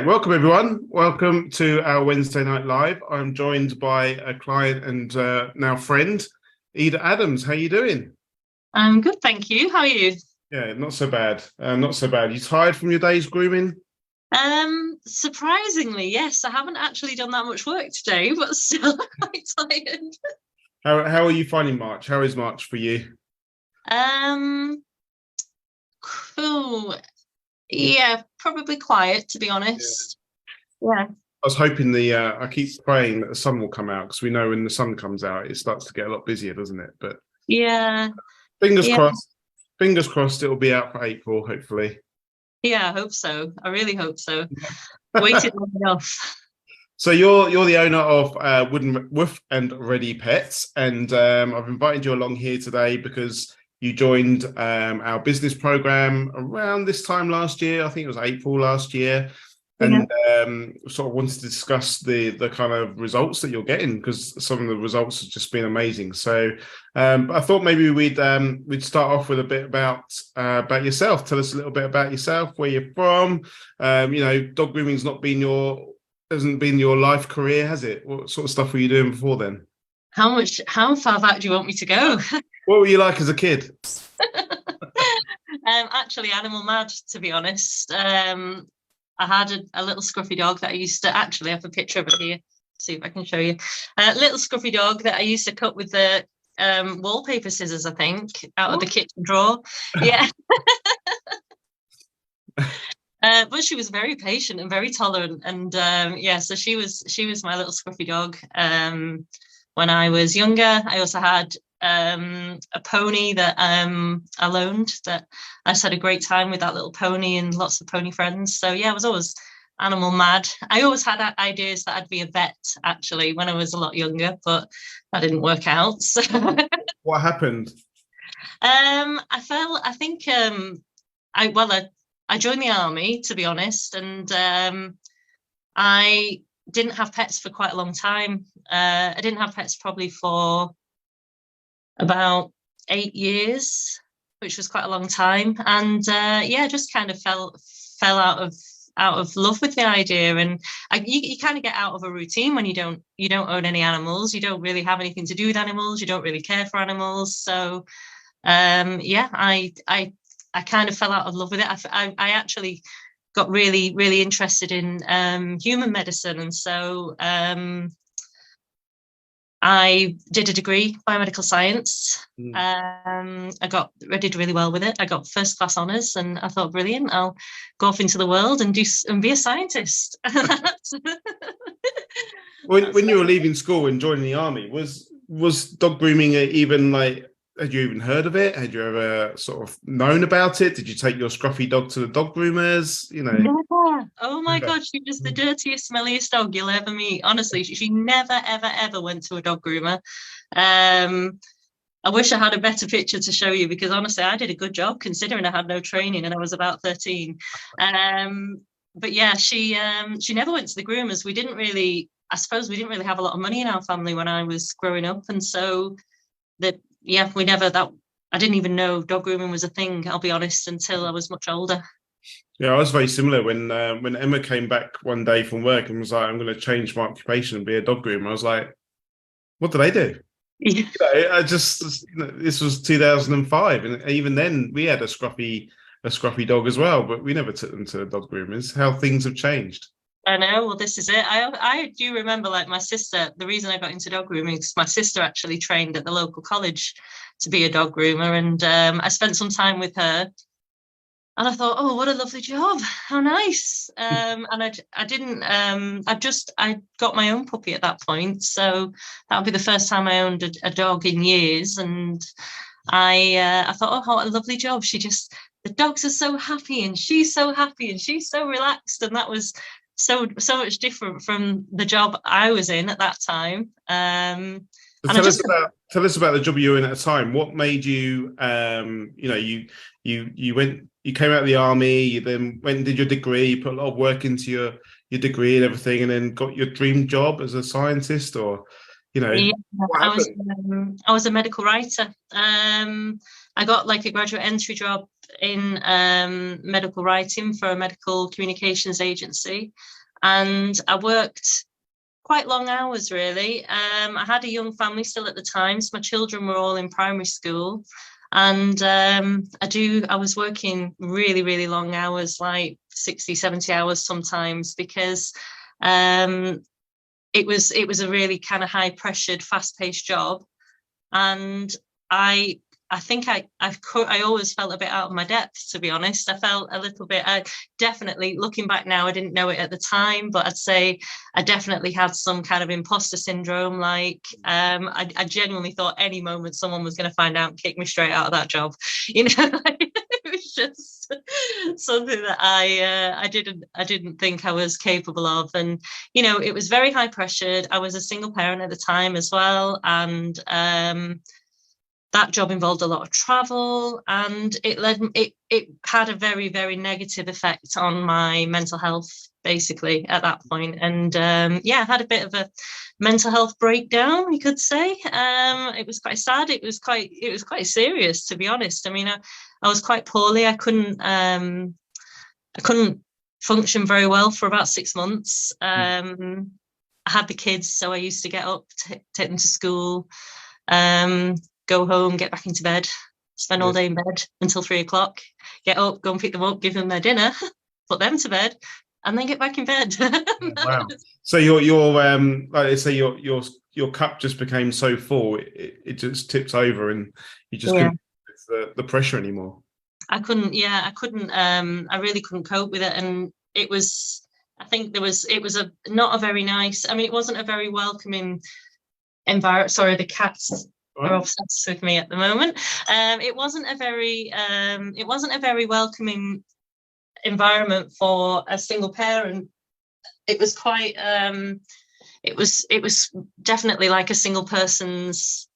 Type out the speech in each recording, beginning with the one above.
Welcome, everyone. Welcome to our Wednesday Night Live. I'm joined by a client and now friend, Eda Adams. How you doing? I'm good, thank you. How are you? Yeah, not so bad. Not so bad. You tired from your day's grooming? Surprisingly, yes, I haven't actually done that much work today, but still quite tired. How are you finding March? How is March for you? Um, cool. Yeah, probably quiet, to be Yeah. honest. Yeah. I was hoping I keep praying that the sun will come out because we know when the sun comes out, it starts to get a lot busier, doesn't it? But Yeah. fingers Yeah. crossed. Fingers crossed it'll be out for April, hopefully. Yeah, I hope so. I really hope so. Waited long enough. So you're the owner of Woof and Ready Pets, and I've invited you along here today because you joined our business program around this time last year. I think it was April last year, Yeah. and sort of wanted to discuss the kind of results that you're getting because some of the results have just been amazing. So I thought maybe we'd start off with a bit about yourself. Tell us a little bit about yourself, where you're from. Dog grooming's not been your hasn't been your life career, has it? What sort of stuff were you doing before then? How far back do you want me to go? What were you like as a kid? Actually, animal mad, to be honest. I had a little scruffy dog that I used to actually have a picture of it here. See if I can show you. A little scruffy dog that I used to cut with the wallpaper scissors, I think, out of the kitchen drawer. Yeah. But she was very patient and very tolerant, and yeah, so she was my little scruffy dog. When I was younger, I also had a pony that I loaned. That I just had a great time with that little pony and lots of pony friends. So yeah, I was always animal mad. I always had ideas that I'd be a vet actually when I was a lot younger, but that didn't work out. So What happened? I think I well I joined the army, to be honest, and I didn't have pets for quite a long time. I didn't have pets probably for about 8 years, which was quite a long time, and yeah, just kind of fell out of love with the idea, and you kind of get out of a routine when you don't own any animals, you don't really have anything to do with animals, you don't really care for animals, so yeah, I kind of fell out of love with it. I actually got really, really interested in human medicine. And so I did a degree, biomedical science. I did really well with it. I got first class honours and I thought, brilliant, I'll go off into the world and be a scientist. When you were leaving school and joining the army, was dog grooming even like, had you even heard of it? Had you ever sort of known about it? Did you take your scruffy dog to the dog groomers? Never. Oh my Never. God, she was the dirtiest, smelliest dog you'll ever meet. Honestly, she never, ever, ever went to a dog groomer. Um, I wish I had a better picture to show you because honestly, I did a good job considering I had no training and I was about 13. But yeah, she never went to the groomers. I suppose we didn't really have a lot of money in our family when I was growing up, and so yeah, I didn't even know dog grooming was a thing, I'll be honest, until I was much older. Yeah, I was very similar when Emma came back one day from work and was like, "I'm going to change my occupation and be a dog groomer." I was like, "What do they do?" Yeah. I just this was 2005, and even then we had a scruffy dog as well, but we never took them to the dog groomers. How things have changed. I know. Well, this is it. I do remember, like my sister. The reason I got into dog grooming is my sister actually trained at the local college to be a dog groomer, and I spent some time with her. And I thought, oh, what a lovely job! How nice. And I didn't. I got my own puppy at that point, so that would be the first time I owned a dog in years, and I thought, oh, what a lovely job. The dogs are so happy, and she's so happy, and she's so relaxed, and that was so much different from the job I was in at that time. So And I just tell us about the job you were in at the time. What made you you came out of the army, you then went and did your degree, you put a lot of work into your degree and everything, and then got your dream job as a scientist, or Yeah, what I was happened? I was a medical writer. I got like a graduate entry job in medical writing for a medical communications agency, and I worked quite long hours really. I had a young family still at the time, so my children were all in primary school, and I was working really, really long hours, like 60, 70 hours sometimes, because it was a really kind of high pressured, fast paced job. And I think I always felt a bit out of my depth, to be honest. I felt a little bit, definitely looking back now, I didn't know it at the time, but I'd say I definitely had some kind of imposter syndrome. Like I genuinely thought any moment someone was going to find out and kick me straight out of that job. You know, it was just something that I didn't think I was capable of. And, you know, it was very high pressured. I was a single parent at the time as well. And that job involved a lot of travel, and it had a very, very negative effect on my mental health, basically, at that point. And I had a bit of a mental health breakdown, you could say. It was quite sad. It was quite serious, to be honest. I mean, I was quite poorly. I couldn't function very well for about 6 months. I had the kids, so I used to get up, take them to school, go home, get back into bed, spend all day in bed until 3 o'clock, get up, go and pick them up, give them their dinner, put them to bed, and then get back in bed. Wow. So your like they say, your cup just became so full, it just tipped over, and you just couldn't with the pressure anymore. I really couldn't cope with it. And it was, I think it was not a very nice, I mean, it wasn't a very welcoming environment. Sorry, the cats are obsessed with me at the moment. It wasn't a very welcoming environment for a single parent. It was quite it was definitely like a single person's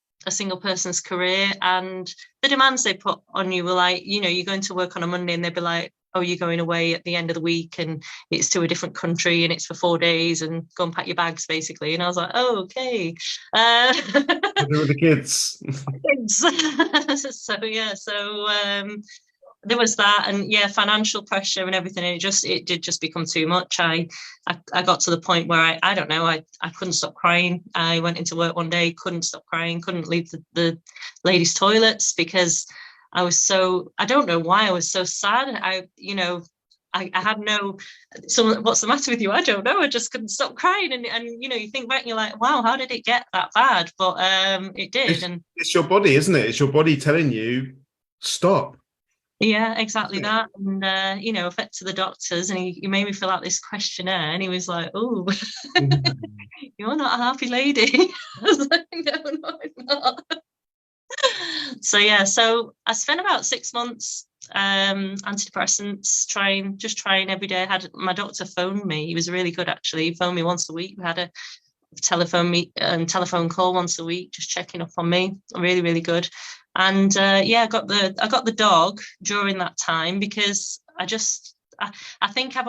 career, and the demands they put on you were like, you know, you're going to work on a Monday and they'd be like, oh, you're going away at the end of the week and it's to a different country and it's for 4 days and go and pack your bags, basically. And I was like, oh, okay. With the kids. So there was that, and financial pressure and everything. And it did just become too much. I got to the point where I don't know, I couldn't stop crying. I went into work one day, couldn't stop crying, couldn't leave the ladies' toilets because I don't know why I was so sad. I had no, what's the matter with you? I don't know. I just couldn't stop crying. And you know, you think back and you're like, wow, how did it get that bad? But it did. It's your body, isn't it? It's your body telling you, stop. Yeah, exactly that. And, you know, I went to the doctors and he made me fill out this questionnaire and he was like, oh, you're not a happy lady. I was like, no, I'm not. So I spent about 6 months antidepressants, trying every day. I had my doctor phone me. He was really good, actually. He phoned me once a week. We had a telephone call once a week, just checking up on me. Really, really good. And I got the dog during that time because I think I'd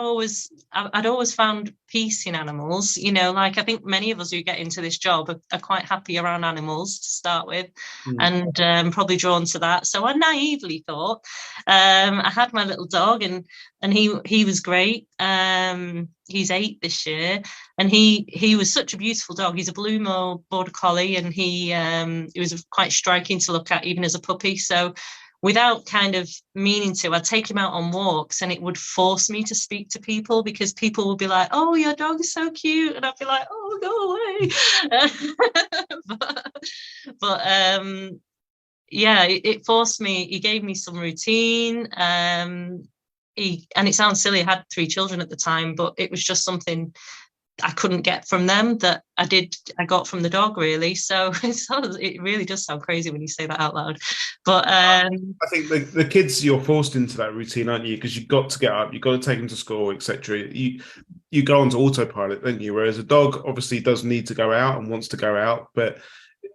always found peace in animals. You know, like I think many of us who get into this job are quite happy around animals to start with, and probably drawn to that. So I naively thought I had my little dog, and he was great. He's 8 this year, and he was such a beautiful dog. He's a blue border collie, and he was quite striking to look at even as a puppy. So without kind of meaning to, I'd take him out on walks and it would force me to speak to people because people would be like, oh, your dog is so cute. And I'd be like, oh, go away. but it forced me. He gave me some routine. And it sounds silly, I had 3 children at the time, but it was just something I couldn't get from them that I got from the dog, really. So it really does sound crazy when you say that out loud. But I think the kids, you're forced into that routine, aren't you? Because you've got to get up, you've got to take them to school, etc. You go onto autopilot, don't you? Whereas a dog obviously does need to go out and wants to go out, but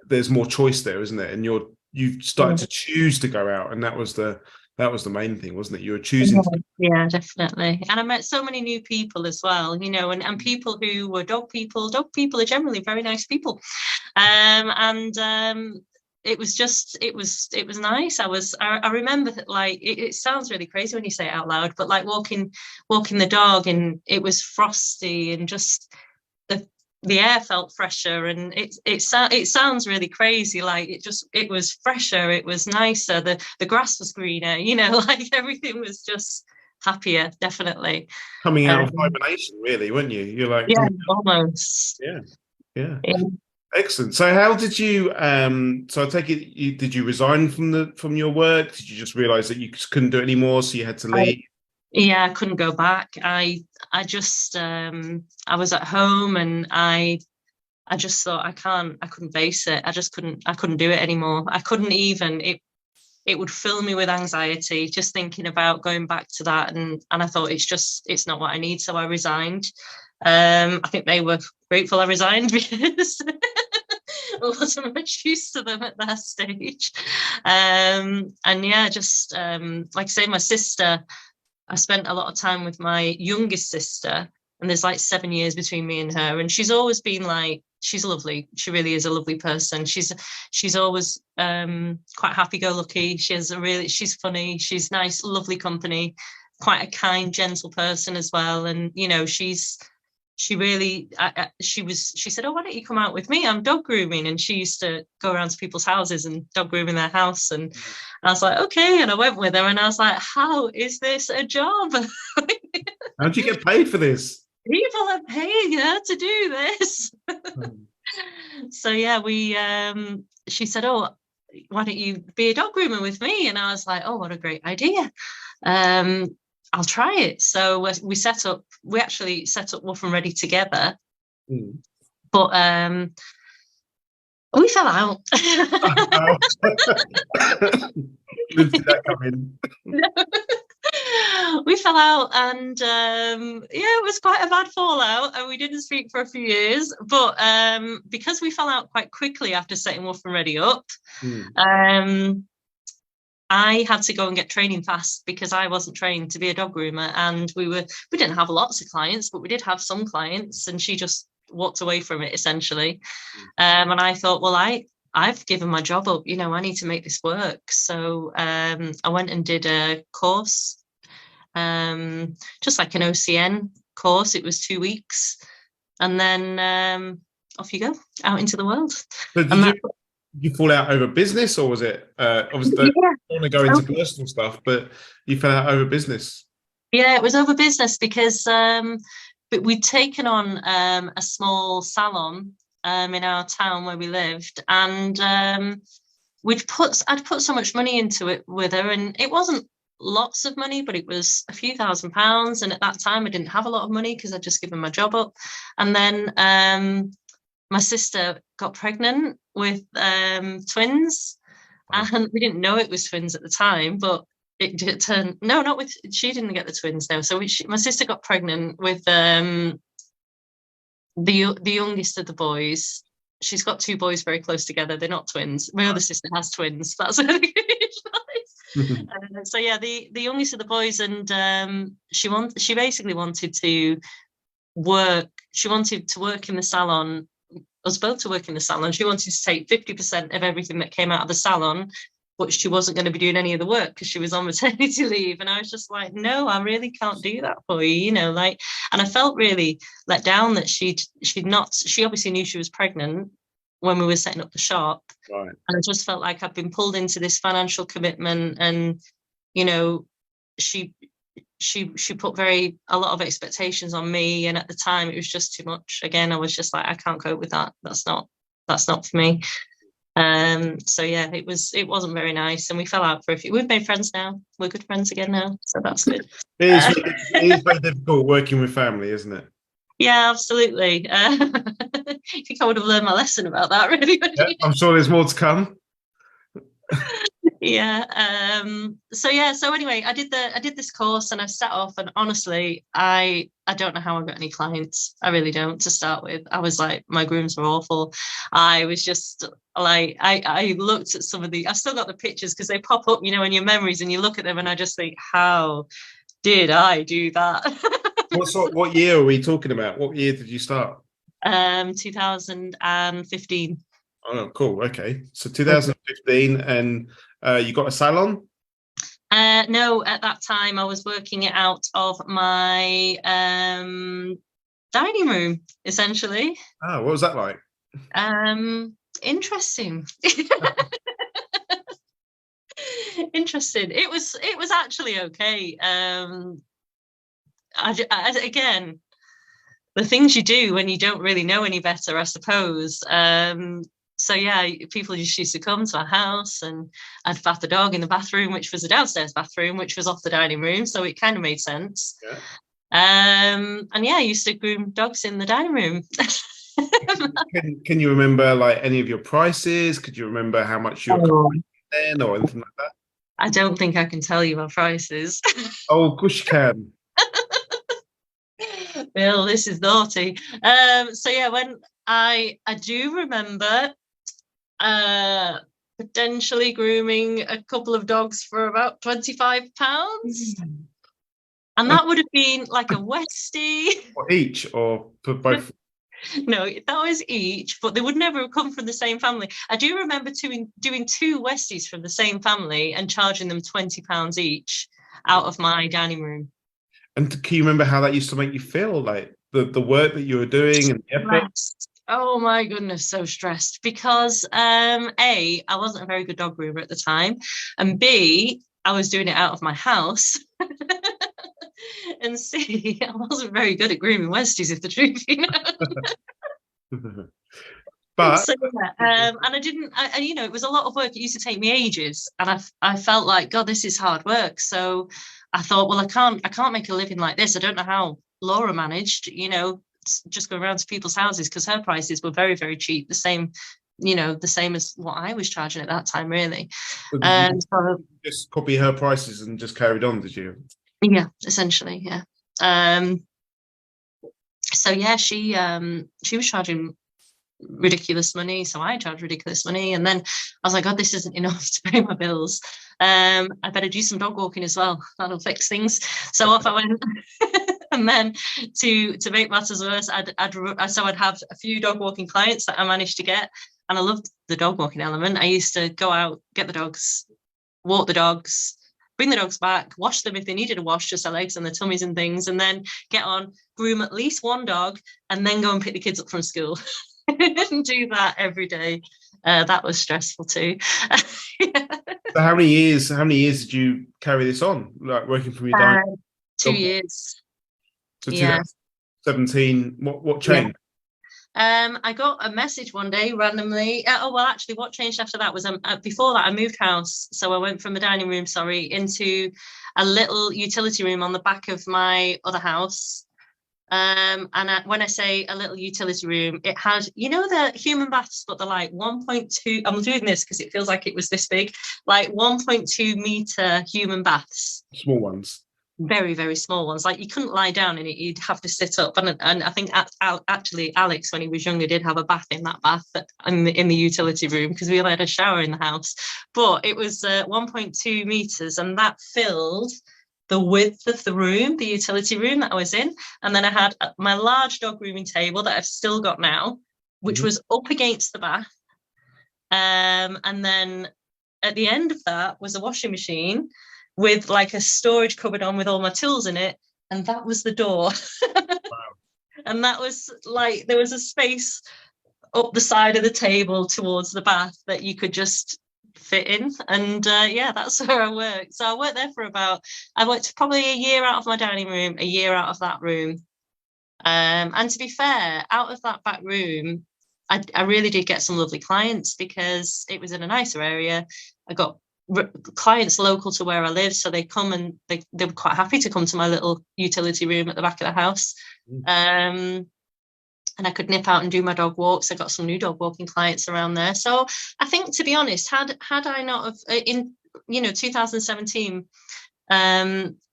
there's more choice there, isn't it? And you've started to choose to go out, and that was the main thing, wasn't it? You were choosing. Yeah, definitely. And I met so many new people as well, you know, and people who were dog people. Dog people are generally very nice people. it was just it was nice. I remember that, like, it sounds really crazy when you say it out loud, but like walking the dog, and it was frosty, and just the air felt fresher, and it sounds really crazy. Like, it was fresher, it was nicer, the grass was greener, you know, like everything was just happier, definitely. Coming out of hibernation, really, weren't you? You're like, Yeah, almost. yeah, yeah. Yeah. Excellent. So how did you so I take it did you resign from your work? Did you just realize that you just couldn't do it anymore, so you had to leave? Yeah, I couldn't go back. I just I was at home, and I just thought, I couldn't face it. I couldn't do it anymore. I couldn't even, it would fill me with anxiety just thinking about going back to that, and I thought, it's not what I need, so I resigned. I think they were grateful I resigned, because I wasn't much used to them at that stage. And yeah, just like I say, my sister, I spent a lot of time with my youngest sister, and there's like 7 years between me and her. And she's always been like, she's lovely. She really is a lovely person. She's always quite happy-go-lucky. She's funny. She's nice, lovely company, quite a kind, gentle person as well. And, you know, she said, oh, why don't you come out with me? I'm dog grooming. And she used to go around to people's houses and dog groom in their house. And I was like, okay. And I went with her, and I was like, how is this a job? How'd you get paid for this? People are paying her to do this. So yeah, she said, oh, why don't you be a dog groomer with me? And I was like, oh, what a great idea. I'll try it. So we actually set up Woof Ready together. But we fell out. Didn't see that coming. We fell out, and yeah, it was quite a bad fallout, and we didn't speak for a few years. But because we fell out quite quickly after setting Woof Ready up, I had to go and get training fast, because I wasn't trained to be a dog groomer, and we didn't have lots of clients, but we did have some clients, and she just walked away from it, essentially. And I thought, well, I've given my job up, you know, I need to make this work. So I went and did a course, just like an OCN course. It was 2 weeks, and then off you go out into the world. So did you fall out over business, or was it obviously I don't want to go into personal stuff, but you fell out over business? Yeah, it was over business, because but we'd taken on a small salon in our town where we lived, and I'd put so much money into it with her, and it wasn't lots of money, but it was a few £1,000s. And at that time, I didn't have a lot of money, because I'd just given my job up. And then my sister got pregnant with twins, and we didn't know it was twins at the time, but it did turn, no, not with, she didn't get the twins though. So my sister got pregnant with the youngest of the boys. She's got 2 boys very close together. They're not twins. My other sister has twins. That's really nice. So yeah, the youngest of the boys, and she basically wanted to work. She wanted to work in the salon. Us both to work in the salon. She wanted to take 50% of everything that came out of the salon, but she wasn't going to be doing any of the work, because she was on maternity leave. And I was just like, no, I really can't do that for you, you know, like. And I felt really let down that she obviously knew she was pregnant when we were setting up the shop. Right. And I just felt like I'd been pulled into this financial commitment, and, you know, she put a lot of expectations on me, and at the time it was just too much. Again, I was just like, I can't cope with that. That's not for me. So yeah, it wasn't very nice, and we fell out for a few. We've made friends now. We're good friends again now, so that's good. It is very difficult working with family, isn't it? Yeah, absolutely. I think I would have learned my lesson about that, really. Yeah, I'm sure there's more to come. Yeah. So anyway, I did this course, and I set off, and honestly, I don't know how I got any clients. I really don't, to start with. I was like, my grooms were awful. I was just like, I looked at some of I've still got the pictures, because they pop up, you know, in your memories, and you look at them, and I just think, how did I do that? What year are we talking about? What year did you start? 2015. Oh, cool. Okay. So 2015, and you got a salon? No, at that time I was working it out of my dining room, essentially. Oh, what was that like? Interesting. Interesting. It was actually okay. Again, the things you do when you don't really know any better, I suppose. So yeah, people just used to come to our house, and I'd bath the dog in the bathroom, which was a downstairs bathroom, which was off the dining room, so it kind of made sense. Yeah. And yeah, I used to groom dogs in the dining room. Can you remember like any of your prices? Could you remember how much you were Oh. costing then or anything like that? I don't think I can tell you my prices. Oh, of course you can. Bill, this is naughty. So yeah, when I do remember potentially grooming a couple of dogs for about £25. And that would have been like a Westie. For each or for both? No, that was each, but they would never have come from the same family. I do remember doing two Westies from the same family and charging them £20 each out of my dining room. And can you remember how that used to make you feel? Like the work that you were doing and the effort? Oh my goodness, so stressed because A, I wasn't a very good dog groomer at the time, and B, I was doing it out of my house. And C, I wasn't very good at grooming Westies, if the truth, But So yeah, and I didn't, it was a lot of work. It used to take me ages, and I felt like, God, this is hard work. So I thought, well, I can't make a living like this. I don't know how Laura managed, just going around to people's houses, because her prices were very, very cheap. The same as what I was charging at that time, really. did you So just copy her prices and just carried on, did you? yeah, essentially, yeah. So yeah, she was charging ridiculous money, so I charged ridiculous money, and then I was like, God, this isn't enough to pay my bills. I better do some dog walking as well. That'll fix things. So off I went. And then to make matters worse, I'd have a few dog walking clients that I managed to get, and I loved the dog walking element. I used to go out, get the dogs, walk the dogs, bring the dogs back, wash them if they needed a wash, just their legs and their tummies and things, and then get on, groom at least one dog, and then go and pick the kids up from school. And do that every day. That was stressful too. Yeah. So how many years did you carry this on, like working from your dining? 2 years. So Yeah. 2017, what changed? I got a message one day randomly. Actually, what changed after that was before that I moved house. So I went from the dining room, into a little utility room on the back of my other house. When I say a little utility room, it had, the human baths, but they're like 1.2. I'm doing this because it feels like it was this big, like 1.2 meter human baths. Small ones. Very, very small ones. Like you couldn't lie down in it; you'd have to sit up. And I think actually Alex, when he was younger, did have a bath in that bath in the utility room, because we had a shower in the house. But it was 1.2 meters, and that filled the width of the room, the utility room that I was in. And then I had my large dog grooming table that I've still got now, which was up against the bath. And then at the end of that was a washing machine with like a storage cupboard on with all my tools in it. And that was the door. Wow. And that was like, there was a space up the side of the table towards the bath that you could just fit in. And yeah, that's where I worked. So I worked there I worked probably a year out of my dining room, a year out of that room. And to be fair, out of that back room, I really did get some lovely clients, because it was in a nicer area. I got clients local to where I live, so they come and they were quite happy to come to my little utility room at the back of the house. And I could nip out and do my dog walks. I got some new dog walking clients around there. So I think, to be honest, had I not have, in 2017,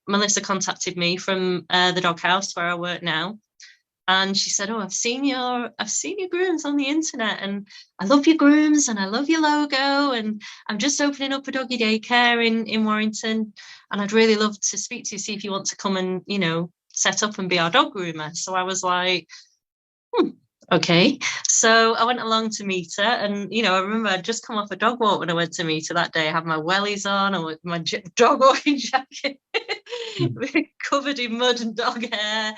Melissa contacted me from the doghouse where I work now. And she said, "Oh, I've seen your grooms on the internet, and I love your grooms and I love your logo, and I'm just opening up a doggy daycare in Warrington, and I'd really love to speak to you, see if you want to come and set up and be our dog groomer." So I was like, Okay, so I went along to meet her, and I remember I'd just come off a dog walk when I went to meet her that day. I had my wellies on, and with my dog walking jacket, covered in mud and dog hair,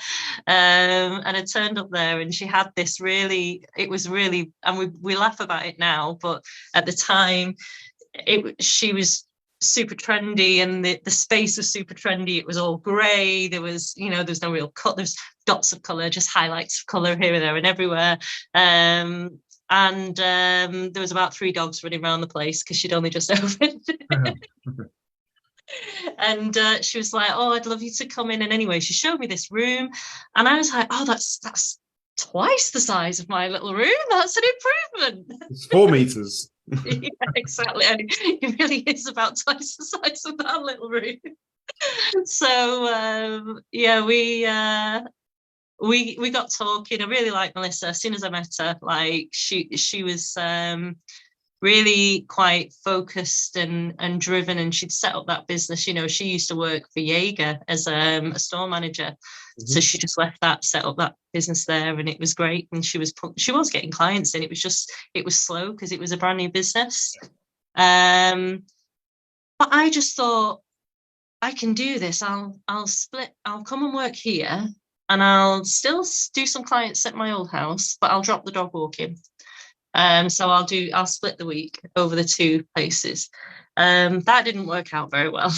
and I turned up there, and she had this it was really, and we laugh about it now, but at the time, she was super trendy, and the space was super trendy. It was all grey. There was no real cut. There's dots of colour, just highlights of colour here and there and everywhere. And there was about 3 dogs running around the place because she'd only just opened. And she was like, "Oh, I'd love you to come in." And anyway, she showed me this room, and I was like, "Oh, that's twice the size of my little room. That's an improvement." It's 4 meters. Yeah, exactly. And it really is about twice the size of that little room. So yeah, we got talking. I really liked Melissa. As soon as I met her, like she was really quite focused and driven, and she'd set up that business. She used to work for Jaeger as a store manager. So she just left that, set up that business there, and it was great. And she was getting clients in. It was slow because it was a brand new business. But I just thought, I can do this. I'll split. I'll come and work here, and I'll still do some clients at my old house, but I'll drop the dog walking. So I'll split the week over the 2 places. That didn't work out very well.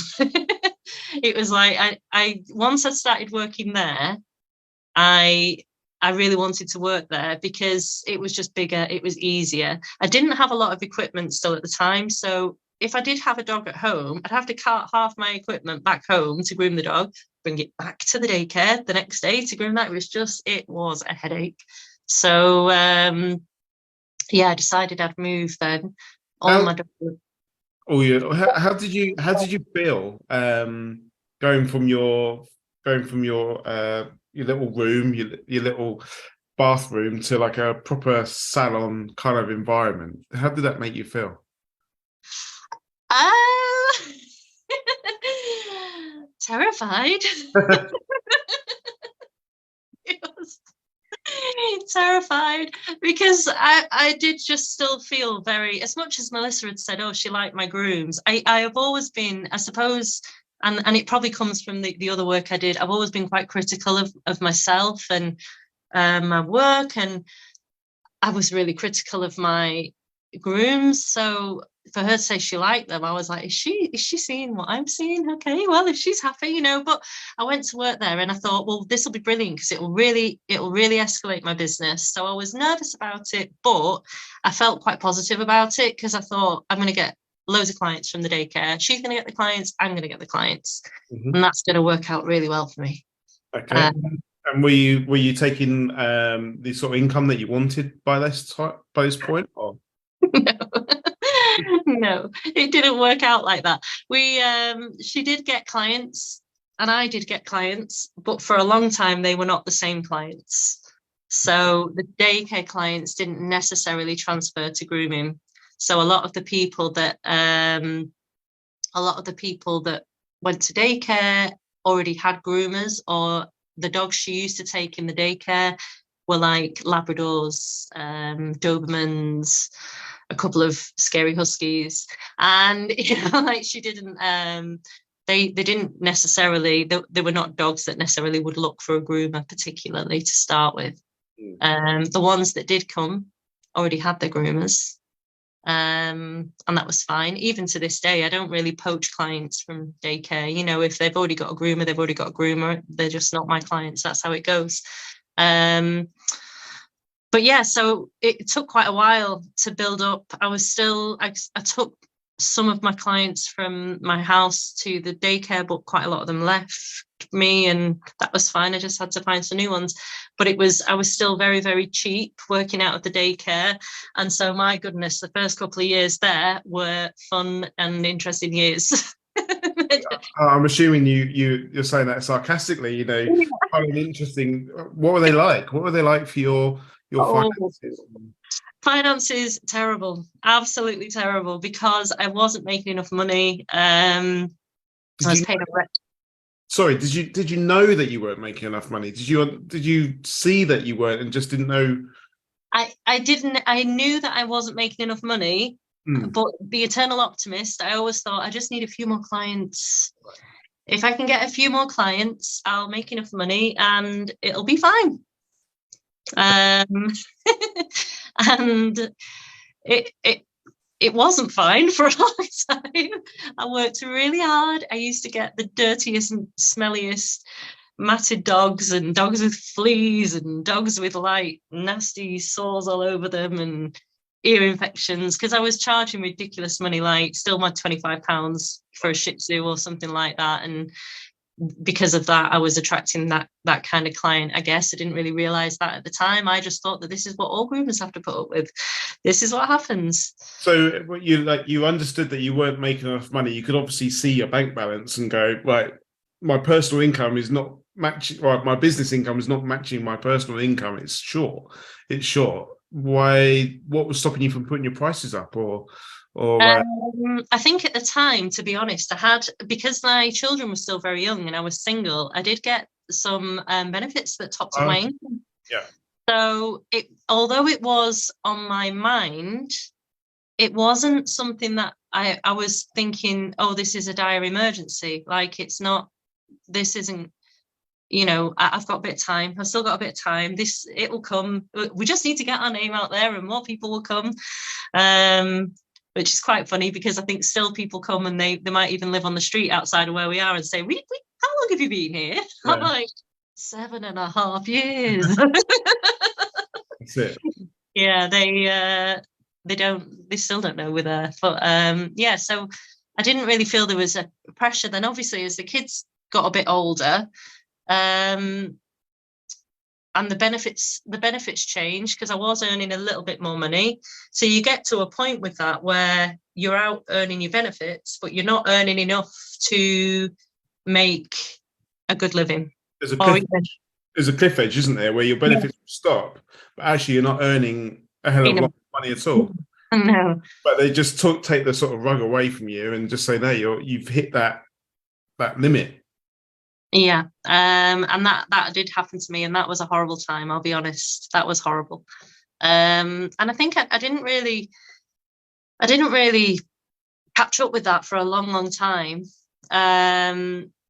It was like I once I started working there, I really wanted to work there because it was just bigger, it was easier. I didn't have a lot of equipment still at the time, so if I did have a dog at home, I'd have to cart half my equipment back home to groom the dog, bring it back to the daycare the next day to groom that. It was a headache. So yeah, I decided I'd move then. My dog. Oh yeah. How did you feel going from your little room, your little bathroom to like a proper salon kind of environment? How did that make you feel? Terrified. It was terrified because I did just still feel very, as much as Melissa had said, oh, she liked my grooms. I have always been, I suppose, and it probably comes from the other work I did. I've always been quite critical of myself and my work, and I was really critical of my grooms. So for her to say she liked them, I was like, is she seeing what I'm seeing? Okay, well, if she's happy, but I went to work there and I thought, well, this will be brilliant because it will really escalate my business. So I was nervous about it, but I felt quite positive about it because I thought, I'm going to get loads of clients from the daycare. She's going to get the clients, I'm going to get the clients. And that's going to work out really well for me. Okay. And were you taking the sort of income that you wanted by this point? Or? No, it didn't work out like that. She did get clients and I did get clients, but for a long time they were not the same clients. So the daycare clients didn't necessarily transfer to grooming. So a lot of the people that went to daycare already had groomers, or the dogs she used to take in the daycare were like Labradors, Dobermans, a couple of scary Huskies, and like she didn't. They didn't necessarily. They were not dogs that necessarily would look for a groomer particularly to start with. The ones that did come already had their groomers, and that was fine. Even to this day, I don't really poach clients from daycare. If they've already got a groomer, they've already got a groomer. They're just not my clients. That's how it goes. But yeah, so it took quite a while to build up. I took some of my clients from my house to the daycare, but quite a lot of them left me, and that was fine. I just had to find some new ones. But I was still very, very cheap working out of the daycare. And so my goodness, the first couple of years there were fun and interesting years. I'm assuming you're saying that sarcastically, kind of interesting. What were they like? What were they like for your finances? Finances, terrible, absolutely terrible, because I wasn't making enough money. I was paying rent. Sorry, did you know that you weren't making enough money? Did you see that you weren't and just didn't know I knew that I wasn't making enough money, Mm. but the eternal optimist, I always thought I just need a few more clients. If I can get a few more clients, I'll make enough money and it'll be fine. Um, and it wasn't fine for a long time. I worked really hard. I used to get the dirtiest and smelliest matted dogs and dogs with fleas and dogs with like nasty sores all over them and ear infections because I was charging ridiculous money, like still my £25 for a Shih Tzu or something like that. And because of that, I was attracting that kind of client. I guess I didn't really realize that at the time. I just thought that this is what all groomers have to put up with. This is what happens. So what you understood that you weren't making enough money. You could obviously see your bank balance and go, right, my personal income is not matching, right, my business income is not matching my personal income. It's short. Why? What was stopping you from putting your prices up, or I think at the time, to be honest, I had, because my children were still very young and I was single, I did get some benefits that topped up my income. Yeah. So although it was on my mind, it wasn't something that I was thinking, oh, this is a dire emergency. Like it's not, this isn't, I've got a bit of time. I've still got a bit of time. It will come. We just need to get our name out there and more people will come. Which is quite funny because I think still people come and they might even live on the street outside of where we are and say, we how long have you been here? Yeah. I'm like, 7.5 years. That's it. Yeah, they still don't know we're there. But yeah, so I didn't really feel there was a pressure. Then obviously as the kids got a bit older, and the benefits changed because I was earning a little bit more money. So you get to a point with that where you're out earning your benefits, but you're not earning enough to make a good living. There's a cliff edge, isn't there, where your benefits stop, but actually you're not earning a hell of a lot of money at all. No. But they just take the sort of rug away from you and just say, no, you've hit that limit. Yeah, and that did happen to me, and that was a horrible time. I'll be honest, that was horrible. And I think I didn't really catch up with that for a long time,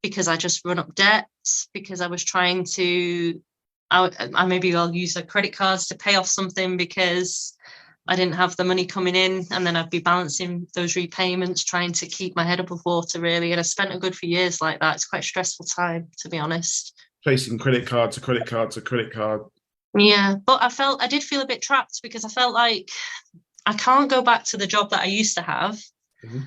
because I just run up debts because I was trying to. I'll use the credit cards to pay off something because I didn't have the money coming in, and then I'd be balancing those repayments, trying to keep my head above water, really. And I spent a good few years like that. It's quite a stressful time, to be honest. Placing credit card to credit card to credit card. Yeah, but I did feel a bit trapped because I felt like I can't go back to the job that I used to have. Mm-hmm.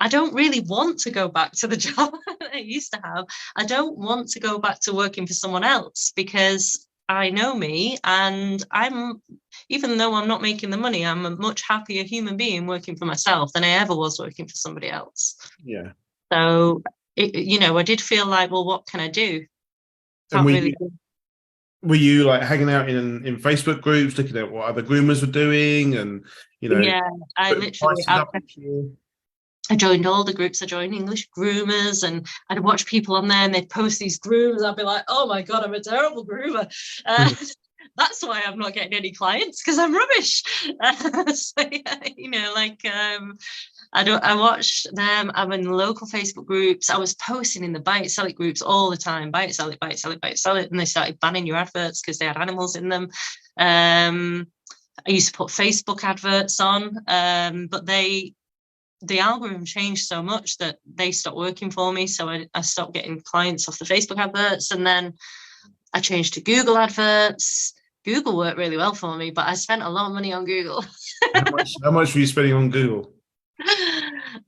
I don't really want to go back to the job that I used to have. I don't want to go back to working for someone else because I know me, and even though I'm not making the money, I'm a much happier human being working for myself than I ever was working for somebody else. Yeah. So, I did feel like, well, what can I do? Were you like hanging out in Facebook groups, looking at what other groomers were doing, and Yeah, I joined all the groups. I joined English groomers, and I'd watch people on there and they'd post these groomers. I'd be like, oh my God, I'm a terrible groomer. That's why I'm not getting any clients, because I'm rubbish. I watched them. I'm in local Facebook groups. I was posting in the buy it, sell it groups all the time. Buy it, sell it, buy it, sell it, buy it, sell it. And they started banning your adverts because they had animals in them. I used to put Facebook adverts on, but the algorithm changed so much that they stopped working for me. So I stopped getting clients off the Facebook adverts. And then I changed to Google adverts. Google worked really well for me, but I spent a lot of money on Google. How much were you spending on Google?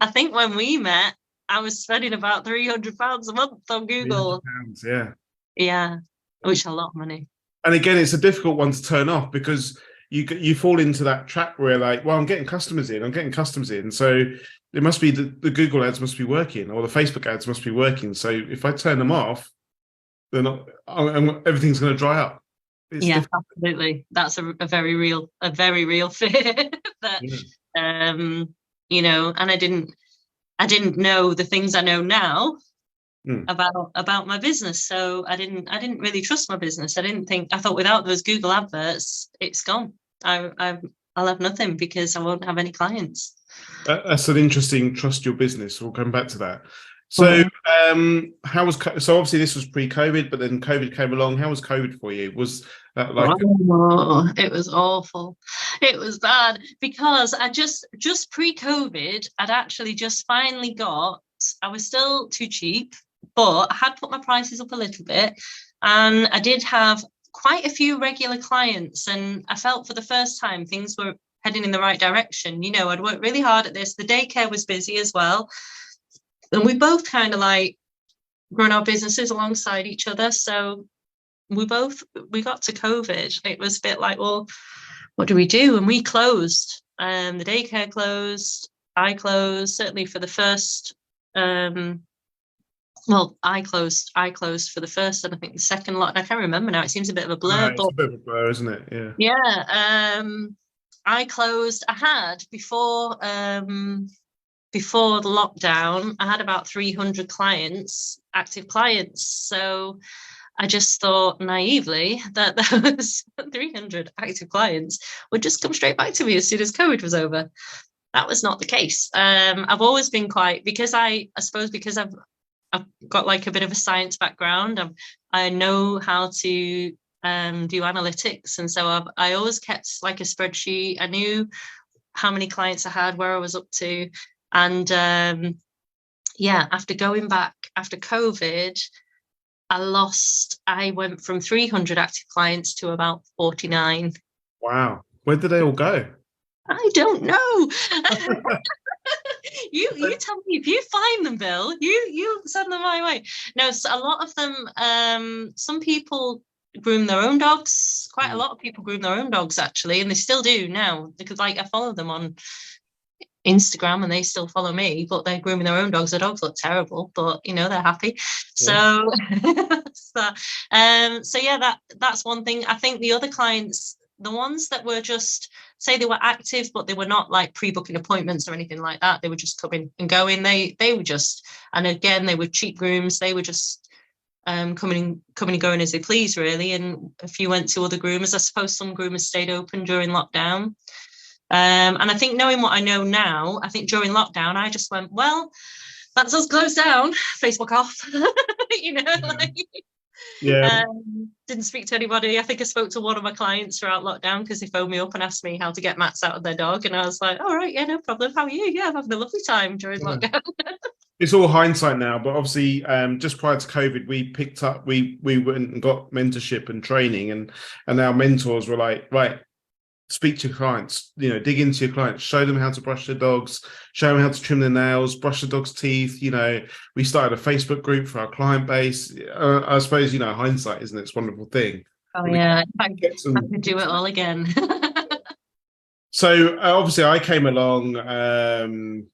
I think when we met, I was spending about £300 a month on Google. Yeah. Yeah, which is a lot of money. And again, it's a difficult one to turn off because you fall into that trap where like, well, I'm getting customers in. So it must be the Google ads must be working, or the Facebook ads must be working. So if I turn them off, they're not, everything's going to dry up. It's difficult. Absolutely. That's a very real fear that, and I didn't know the things I know now about my business. So I didn't really trust my business. I thought without those Google adverts, it's gone. I'll have nothing because I won't have any clients. That's an interesting trust your business. We'll come back to that. So, how was so obviously this was pre-COVID, but then COVID came along. How was COVID for you? Was that like Oh, it was awful. It was bad because I just pre-COVID, I'd actually just finally got, I was still too cheap, but I had put my prices up a little bit, and I did have quite a few regular clients, and I felt for the first time things were heading in the right direction. You know, I'd worked really hard at this. The daycare was busy as well. And we both kind of like run our businesses alongside each other. So we got to COVID. It was a bit like, well, what do we do? And we closed. The daycare closed. I closed, certainly for the first. Well, I closed for the first, and I think the second lot. I can't remember now. It seems a bit of a blur. it's a bit of a blur, isn't it? Yeah. Yeah. I closed. I had before the lockdown, I had about 300 clients, active clients. So I just thought naively that those 300 active clients would just come straight back to me as soon as COVID was over. That was not the case. I've always been quite, because I suppose because I've got like a bit of a science background. I know how to do analytics, and so I always kept like a spreadsheet. I knew how many clients I had, where I was up to, and after going back after COVID, I went from 300 active clients to about 49. Wow, where did they all go? I don't know. You tell me if you find them, Bill. You send them my way. No, so a lot of them. Some people groom their own dogs. Quite a lot of people groom their own dogs actually, and they still do now, because like I follow them on Instagram and they still follow me, but they're grooming their own dogs. Their dogs look terrible, but you know, they're happy. Yeah. So yeah, that's one thing. I think the other clients, the ones that were just, say they were active, but they were not like pre-booking appointments or anything like that. They were just coming and going. They were just, and again, they were cheap grooms. They were just coming and going as they please, really. And if you went to other groomers, I suppose some groomers stayed open during lockdown. And I think, knowing what I know now, I think during lockdown, I just went, well, that's us closed down, Facebook off, you know, like, didn't speak to anybody. I think I spoke to one of my clients throughout lockdown because they phoned me up and asked me how to get mats out of their dog. And I was like, all right, yeah, no problem. How are you? Yeah, I'm having a lovely time during lockdown. It's all hindsight now, but obviously, just prior to COVID, we picked up, we went and got mentorship and training, and our mentors were like, right, speak to your clients, you know, dig into your clients, show them how to brush their dogs, show them how to trim their nails, brush the dog's teeth. You know, we started a Facebook group for our client base. I suppose, you know, hindsight, isn't it? It's a wonderful thing. Oh, yeah, I could do it all again. So obviously I came along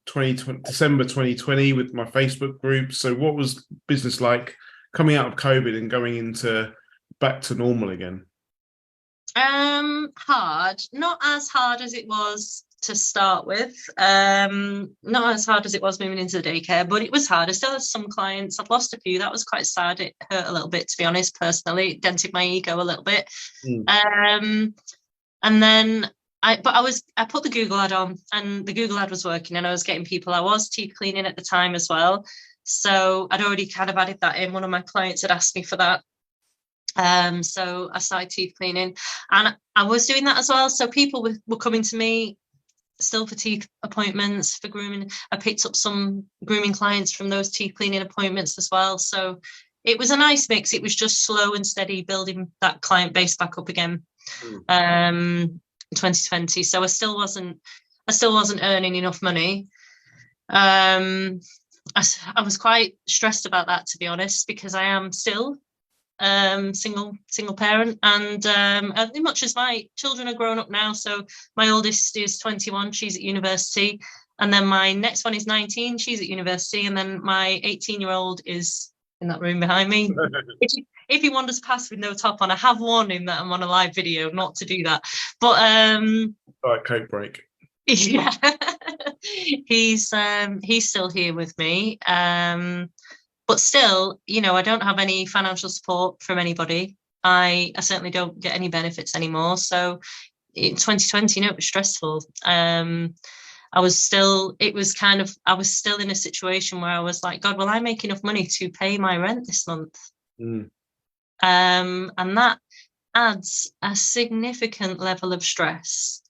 December 2020 with my Facebook group. So what was business like coming out of COVID and going into back to normal again? Hard, not as hard as it was to start with. Not as hard as it was moving into the daycare, but it was hard. I still had some clients. I've lost a few. That was quite sad. It hurt a little bit, to be honest, personally. It dented my ego a little bit. And then I put the Google ad on, and the Google ad was working, and I was getting people. I was teeth cleaning at the time as well, so I'd already kind of added that in. One of my clients had asked me for that. So I started teeth cleaning, and I was doing that as well. So people were coming to me still for teeth appointments, for grooming. I picked up some grooming clients from those teeth cleaning appointments as well. So it was a nice mix. It was just slow and steady building that client base back up again. 2020. So I still wasn't earning enough money. I was quite stressed about that, to be honest, because I am still single parent, and as much as my children are grown up now, so my oldest is 21, she's at university, and then my next one is 19, she's at university, and then my 18-year-old is in that room behind me. If he wanders past with no top on, I have warned him that I'm on a live video not to do that, but like coke break. Yeah. He's still here with me, but still, you know, I don't have any financial support from anybody. I certainly don't get any benefits anymore. So in 2020, it was stressful. I was still in a situation where I was like, God, will I make enough money to pay my rent this month? And that adds a significant level of stress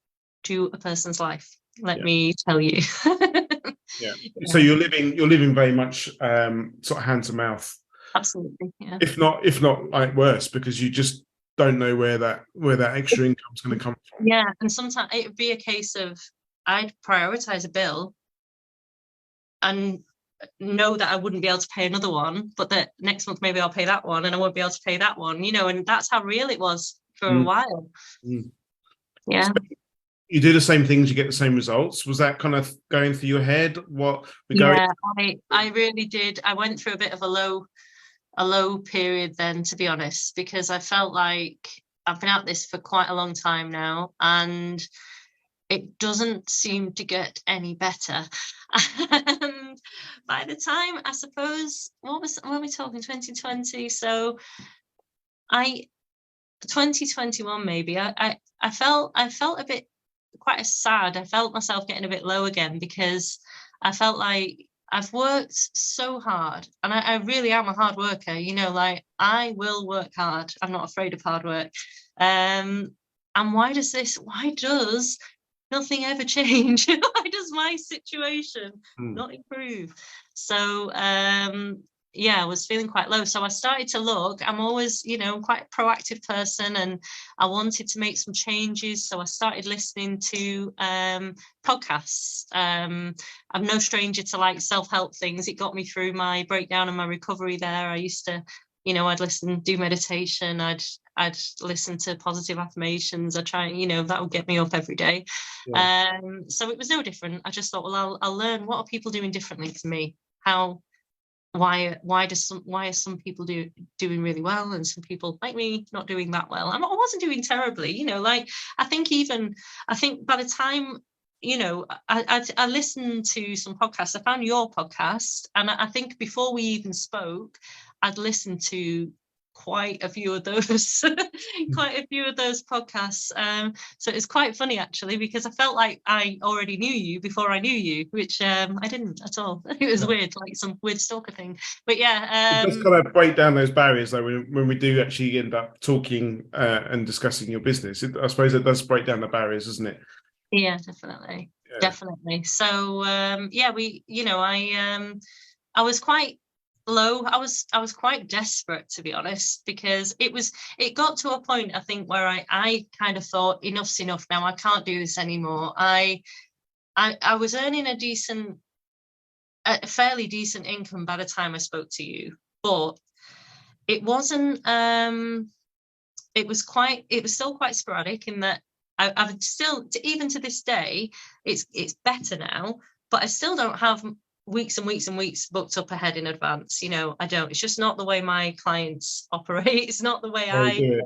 to a person's life, let me tell you. Yeah. So you're living very much sort of hand to mouth. Absolutely. Yeah. If not like worse, because you just don't know where that extra income is going to come from. Yeah, and sometimes it would be a case of I'd prioritize a bill and know that I wouldn't be able to pay another one, but that next month maybe I'll pay that one and I won't be able to pay that one, and that's how real it was for a while. Yeah. So you do the same things, you get the same results. Was that kind of going through your head? I really did. I went through a bit of a low period then, to be honest, because I felt like I've been at this for quite a long time now and it doesn't seem to get any better. And by the time, I suppose, when we're talking 2020, so 2021 maybe, I felt a bit quite sad. I felt myself getting a bit low again because I felt like I've worked so hard and I really am a hard worker, like I will work hard. I'm not afraid of hard work. And why does nothing ever change? Why does my situation not improve? So I was feeling quite low. So I started to look. I'm always, quite a proactive person and I wanted to make some changes. So I started listening to podcasts. I'm no stranger to like self-help things. It got me through my breakdown and my recovery there. I used to, I'd do meditation. I'd listen to positive affirmations. I try, that would get me up every day. Yeah. So it was no different. I just thought, well, I'll learn what are people doing differently to me? Why are some people doing really well and some people like me not doing that well? I wasn't doing terribly, like I think by the time, I listened to some podcasts. I found your podcast and I think before we even spoke, I'd listened to quite a few of those podcasts. So it's quite funny actually, because I felt like I already knew you before I knew you, which I didn't at all. It was weird, like some weird stalker thing. But it does kind of break down those barriers though when we do actually end up talking and discussing your business. I suppose it does break down the barriers, doesn't it? Yeah, definitely. So I was quite low. I was quite desperate, to be honest, because it got to a point, I think, where I kind of thought enough's enough now. I can't do this anymore. I was earning a fairly decent income by the time I spoke to you, but it wasn't it was still quite sporadic in that I've still, even to this day, it's better now, but I still don't have weeks and weeks and weeks booked up ahead in advance. I don't. It's just not the way my clients operate. It's not the way I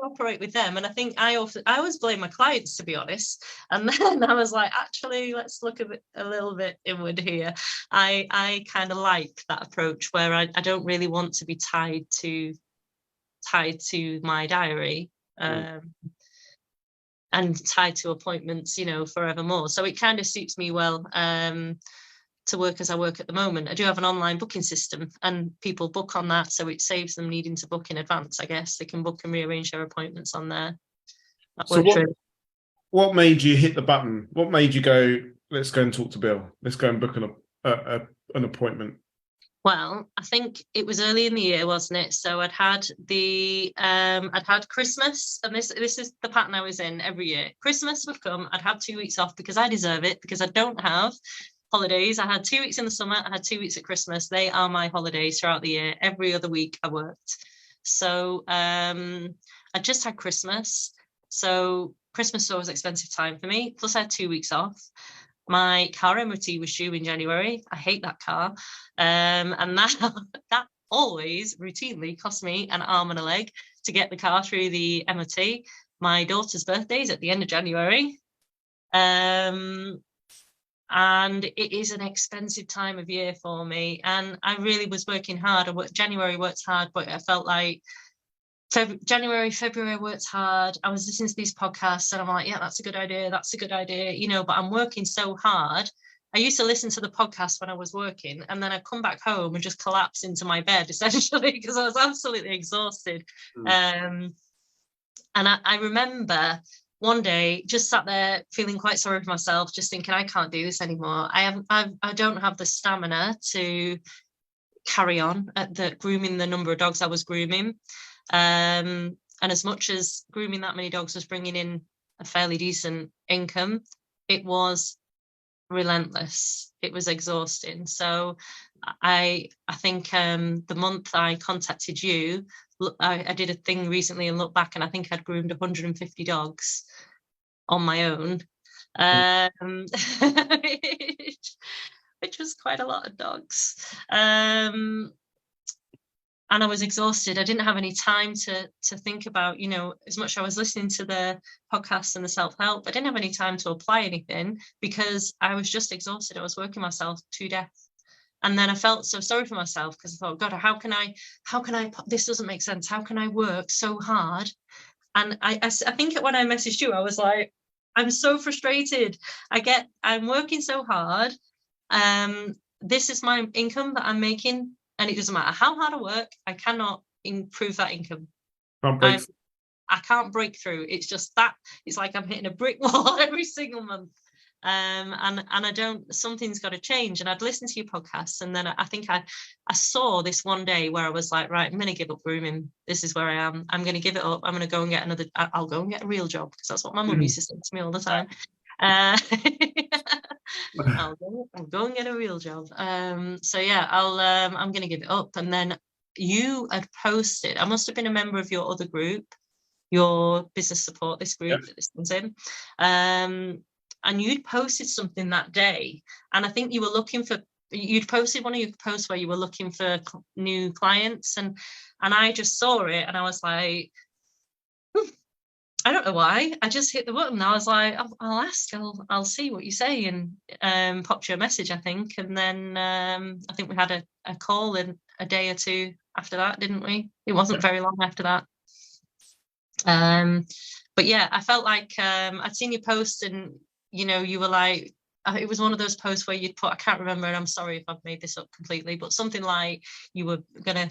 operate with them. And I think I always blame my clients, to be honest. And then I was like, actually, let's look a little bit inward here. I kind of like that approach where I don't really want to be tied to my diary. And tied to appointments, forevermore. So it kind of suits me well to work as I work at the moment. I do have an online booking system and people book on that. So it saves them needing to book in advance, I guess. They can book and rearrange their appointments on there. So what made you hit the button? What made you go, let's go and talk to Bill. Let's go and book an appointment? Well, I think it was early in the year, wasn't it? So I'd had Christmas, and this is the pattern I was in every year. Christmas would come, I'd have 2 weeks off because I deserve it, because I don't have holidays. I had 2 weeks in the summer, I had 2 weeks at Christmas. They are my holidays throughout the year. Every other week I worked. So I just had Christmas. So Christmas was always an expensive time for me. Plus I had 2 weeks off. My car MOT was due in January. I hate that car. And that always routinely cost me an arm and a leg to get the car through the MOT. My daughter's birthday is at the end of January. And it is an expensive time of year for me. And I really was working hard. January worked hard, but I felt like January, February, I worked hard. I was listening to these podcasts and I'm like, yeah, that's a good idea. That's a good idea. But I'm working so hard. I used to listen to the podcast when I was working, and then I'd come back home and just collapse into my bed, essentially, because I was absolutely exhausted. And I remember one day just sat there feeling quite sorry for myself, just thinking, I can't do this anymore. I don't have the stamina to carry on at grooming the number of dogs I was grooming. And as much as grooming that many dogs was bringing in a fairly decent income, it was relentless. It was exhausting. So I think the month I contacted you, I did a thing recently and looked back, and I think I'd groomed 150 dogs on my own, which was quite a lot of dogs. And I was exhausted. I didn't have any time to think about, as much as I was listening to the podcasts and the self-help, I didn't have any time to apply anything because I was just exhausted. I was working myself to death. And then I felt so sorry for myself because I thought, God, how can I, this doesn't make sense. How can I work so hard? And I think when I messaged you, I was like, I'm so frustrated. I'm working so hard. This is my income that I'm making. And it doesn't matter how hard I work, I cannot improve that income. I can't break through. It's just that it's like I'm hitting a brick wall every single month. And I don't, something's got to change. And I'd listen to your podcasts, and then I think I saw this one day where I was like, right, I'm going to give up grooming. This is where I am. I'm going to give it up. I'm going to go and get I'll go and get a real job, because that's what my mum used to say to me all the time. I'll go and get a real job. So yeah, I'm going to give it up. And then you had posted, I must have been a member of your other group, your business support, this group that this one's in. And you'd posted something that day, and I think you were you'd posted one of your posts where you were looking for new clients, and I just saw it and I was like, I don't know why. I just hit the button. I was like, I'll ask. I'll see what you say, and popped you a message, I think. And then I think we had a call in a day or two after that, didn't we? It wasn't very long after that. But yeah, I felt like I'd seen your post, and you were like, it was one of those posts where you'd put, I can't remember, and I'm sorry if I've made this up completely, but something like you were gonna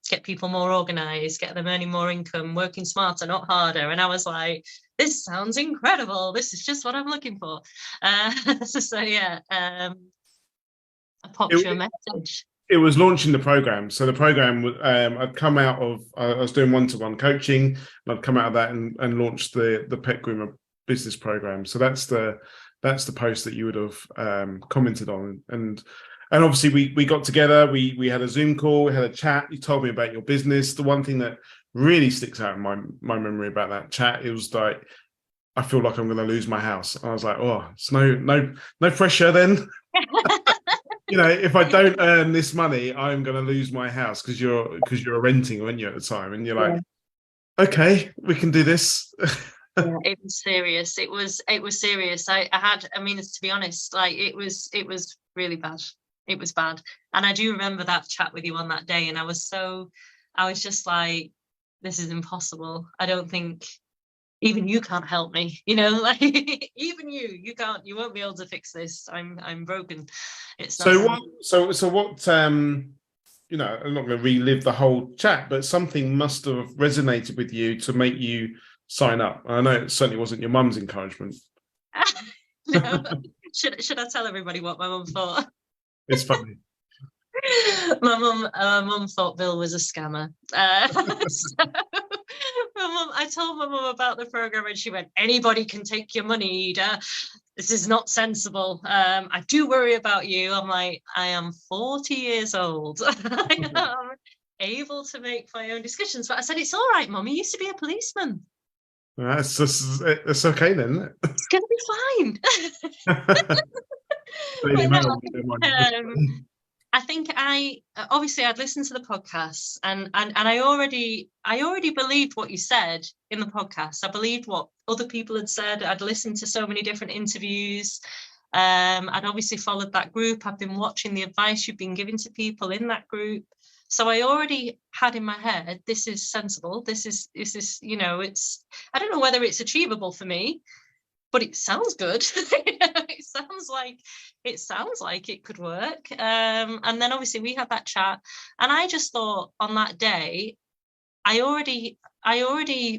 get people more organized, get them earning more income, working smarter, not harder. And I was like, this sounds incredible. This is just what I'm looking for. So yeah, I popped you a message. It was launching the program. So the program, I'd come out of, I was doing one-to-one coaching, and I'd come out of that and launched the Pet Groomer Business Programme. So that's the post that you would have commented on. And obviously we got together, we had a Zoom call, we had a chat, you told me about your business. The one thing that really sticks out in my memory about that chat, it was like, I feel like I'm going to lose my house. And I was like, oh, it's no pressure then. If I don't earn this money, I'm going to lose my house, because you're renting, weren't you, at the time? And you're like, okay, we can do this. Yeah, it was serious. It was serious. To be honest, like it was really bad. It was bad. And I do remember that chat with you on that day, and I was just like, this is impossible. I don't think even you can't help me, like even you can't, you won't be able to fix this. I'm broken. It's not what I'm not going to relive the whole chat, but something must have resonated with you to make you sign up. I know it certainly wasn't your mum's encouragement. No. Should I tell everybody what my mum thought? It's funny. My mum thought Bill was a scammer. I told my mum about the program, and she went, anybody can take your money, Eda. This is not sensible. I do worry about you. I'm like, I am 40 years old. I am able to make my own decisions. But I said, it's all right, Mum. He used to be a policeman. It's okay then, isn't it? It's going to be fine. I think I'd listened to the podcast, and I already believed what you said in the podcast. I believed what other people had said. I'd listened to so many different interviews. I'd obviously followed that group. I've been watching the advice you've been giving to people in that group. So I already had in my head, this is sensible. This is, you know, I don't know whether it's achievable for me, but it sounds good. It sounds like it could work. And then obviously we had that chat, and I just thought on that day, I already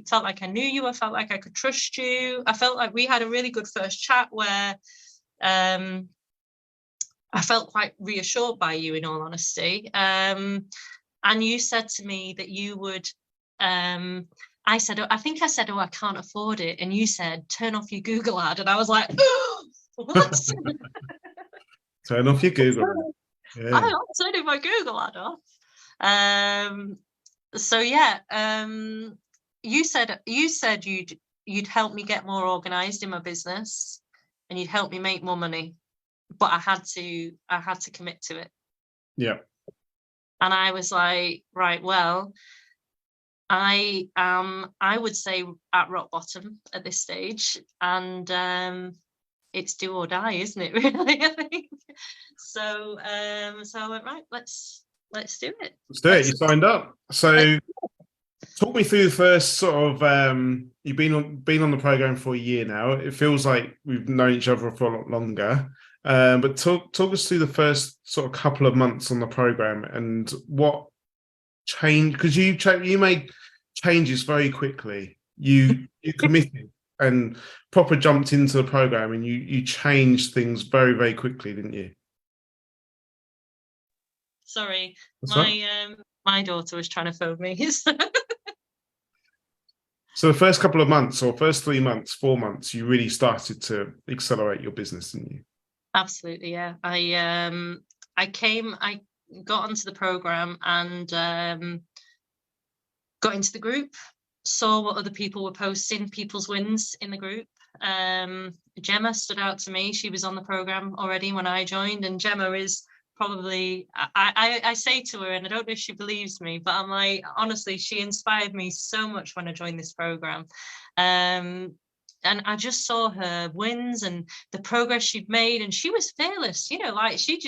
felt like I knew you. I felt like I could trust you. I felt like we had a really good first chat where I felt quite reassured by you, in all honesty. And you said to me that you would, I said, I think I said, oh, I can't afford it. And you said, turn off your Google ad. And I was like, oh, what? Turn off your Google ad. Yeah. I'm not turning my Google ad off. So yeah, you said you'd help me get more organized in my business, and you'd help me make more money, but I had to commit to it. Yeah. And I was like, right, well, I would say at rock bottom at this stage, and it's do or die, isn't it? Really, I think. So I went, right, let's do it. Let's do it. You signed up. So talk me through the first sort of you've been on the program for a year now. It feels like we've known each other for a lot longer. But talk us through the first sort of couple of months on the program and what changed, because you made changes very quickly. You committed and proper jumped into the program, and you changed things very, very quickly, didn't you? Sorry, my daughter was trying to phone me. So the first couple of months, or first 3 months, 4 months, you really started to accelerate your business, didn't you? Absolutely, yeah. I got onto the program and got into the group, saw what other people were posting, people's wins in the group. Gemma stood out to me. She was on the program already when I joined, and Gemma is probably, I say to her, and I don't know if she believes me, but I'm like, honestly, she inspired me so much when I joined this program. And I just saw her wins and the progress she'd made, and she was fearless, you know, like she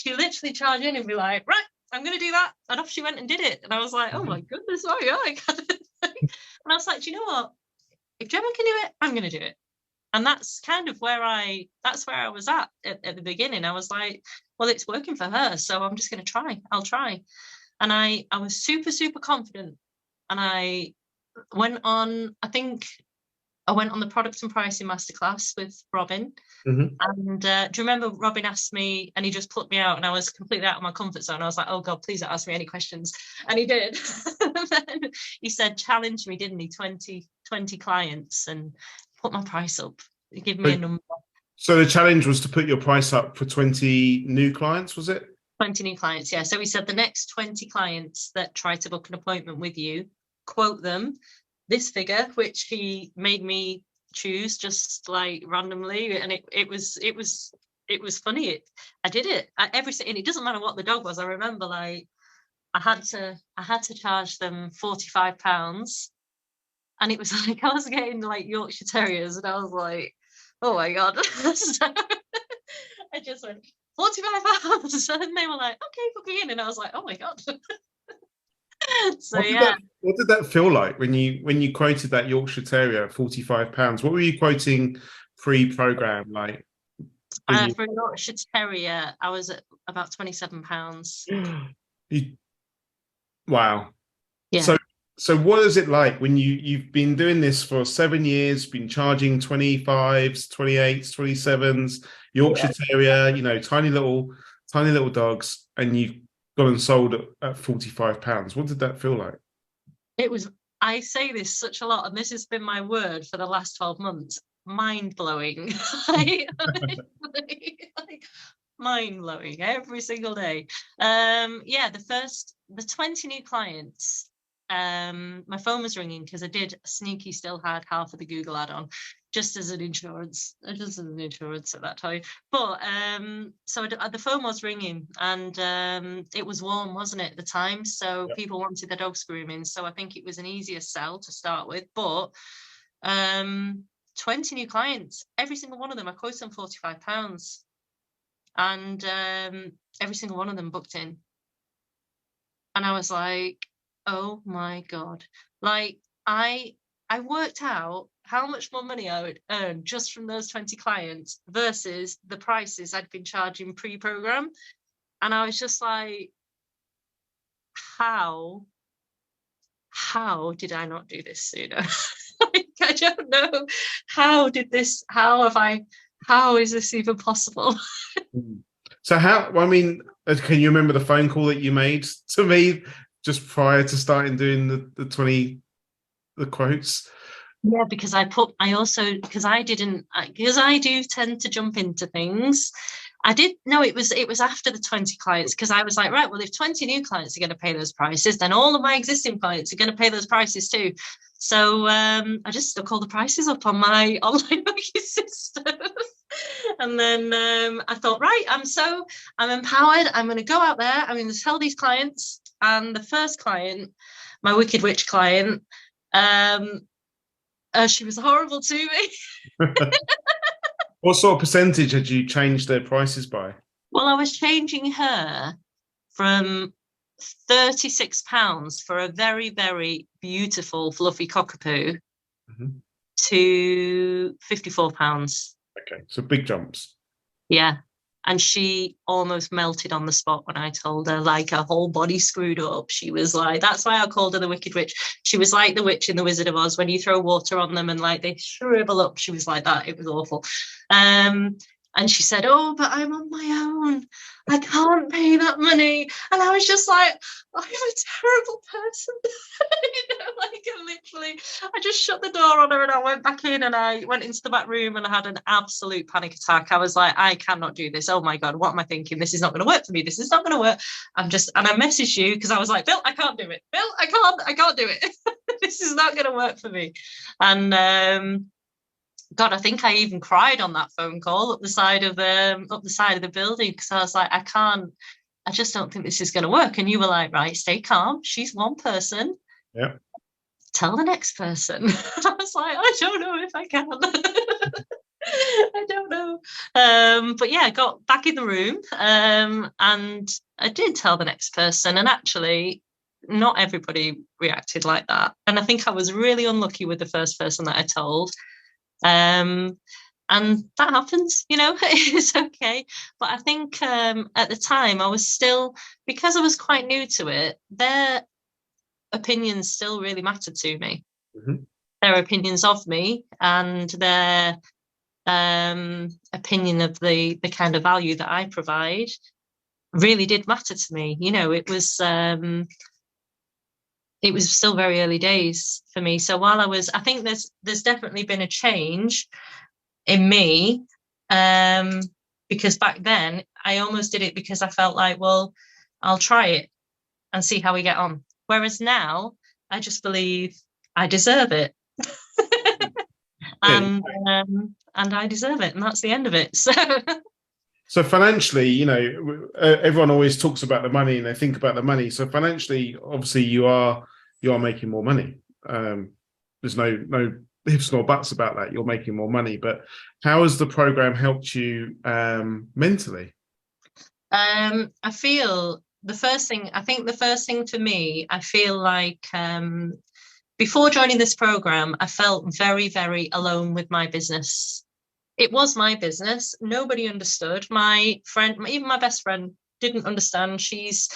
literally charged in and be like, right, I'm going to do that. And off she went and did it. And I was like, oh my goodness, oh yeah. And I was like, do you know what? If Gemma can do it, I'm going to do it. And that's kind of where I was at the beginning. I was like, well, it's working for her, so I'm just going to try. I'll try. And I was super, super confident. And I went on, I went on the product and pricing masterclass with Robin. Mm-hmm. And do you remember Robin asked me, and he just plucked me out, and I was completely out of my comfort zone. I was like, oh God, please don't ask me any questions. And he did. Then he said, challenge me, didn't he? 20 clients, and put my price up. Give me a number. So the challenge was to put your price up for 20 new clients, was it? 20 new clients, yeah. So he said the next 20 clients that try to book an appointment with you, quote them this figure, which he made me choose just like randomly, and it was funny. I did it. And it doesn't matter what the dog was. I remember like I had to charge them £45, and it was like I was getting like Yorkshire Terriers, and I was like, oh my God. So I just went £45, and they were like, okay, book me in, and I was like, oh my God. So what did that feel like when you quoted that Yorkshire Terrier at £45? What were you quoting pre-program? Like for a Yorkshire Terrier, I was at about £27. Wow. Yeah. So what is it like when you've been doing this for 7 years, been charging 25s, 28s, 27s, Yorkshire Terrier, you know, tiny little dogs, and you've gone and sold at £45. What did that feel like? It was, I say this such a lot, and this has been my word for the last 12 months, mind-blowing. like, mind-blowing every single day. The 20 new clients, my phone was ringing because I did sneaky still had half of the Google ad on, just as an insurance at that time. But so the phone was ringing, and it was warm, wasn't it, at the time? So people wanted their dogs grooming. So I think it was an easier sell to start with. But 20 new clients, every single one of them, I quoted them £45, and every single one of them booked in. And I was like, oh my God. Like I worked out how much more money I would earn just from those 20 clients versus the prices I'd been charging pre-program. And I was just like, how did I not do this sooner? Like, I don't know. How is this even possible? So I mean, can you remember the phone call that you made to me just prior to starting doing the quotes? Yeah, because I because I do tend to jump into things. I did know it was after the 20 clients, because I was like, right, well, if 20 new clients are going to pay those prices, then all of my existing clients are going to pay those prices too. So I just stuck all the prices up on my online booking system. And then I thought, right, I'm empowered. I'm going to go out there. I'm going to tell these clients. And the first client, my Wicked Witch client, she was horrible to me. What sort of percentage had you changed their prices by? Well, I was changing her from £36 for a very, very beautiful, fluffy cockapoo to £54. Okay, so big jumps. Yeah. And she almost melted on the spot when I told her, like her whole body screwed up. She was like, that's why I called her the Wicked Witch. She was like the witch in the Wizard of Oz when you throw water on them and like they shrivel up. She was like that. It was awful. And she said, oh, but I'm on my own. I can't pay that money. And I was just like, I'm a terrible person. Like I just shut the door on her and I went back in and I went into the back room and I had an absolute panic attack. I was like, I cannot do this. Oh my God, what am I thinking? This is not going to work for me. This is not going to work. And I messaged you because I was like, Bill, I can't do it. Bill, I can't do it. This is not going to work for me. And God, I think I even cried on that phone call up the side of the building, because I was like, I just don't think this is going to work. And you were like, right, stay calm. She's one person. Yeah. Tell the next person. I was like, I don't know if I can. I don't know. But yeah, I got back in the room and I did tell the next person. And actually, not everybody reacted like that. And I think I was really unlucky with the first person that I told. And that happens, it's okay. But I think at the time I was still, because I was quite new to it, their opinions still really mattered to me. Their opinions of me and their opinion of the kind of value that I provide really did matter to me. It was still very early days for me. So while I think there's definitely been a change in me, because back then I almost did it because I felt like, well, I'll try it and see how we get on. Whereas now I just believe I deserve it. And I deserve it, and that's the end of it. So financially, everyone always talks about the money and they think about the money. So financially, obviously, you are making more money. There's no ifs nor buts about that. You're making more money. But how has the program helped you mentally? I feel the first thing for me, I feel like before joining this program, I felt very, very alone with my business. It was my business. Nobody understood. My friend, even my best friend, didn't understand. She's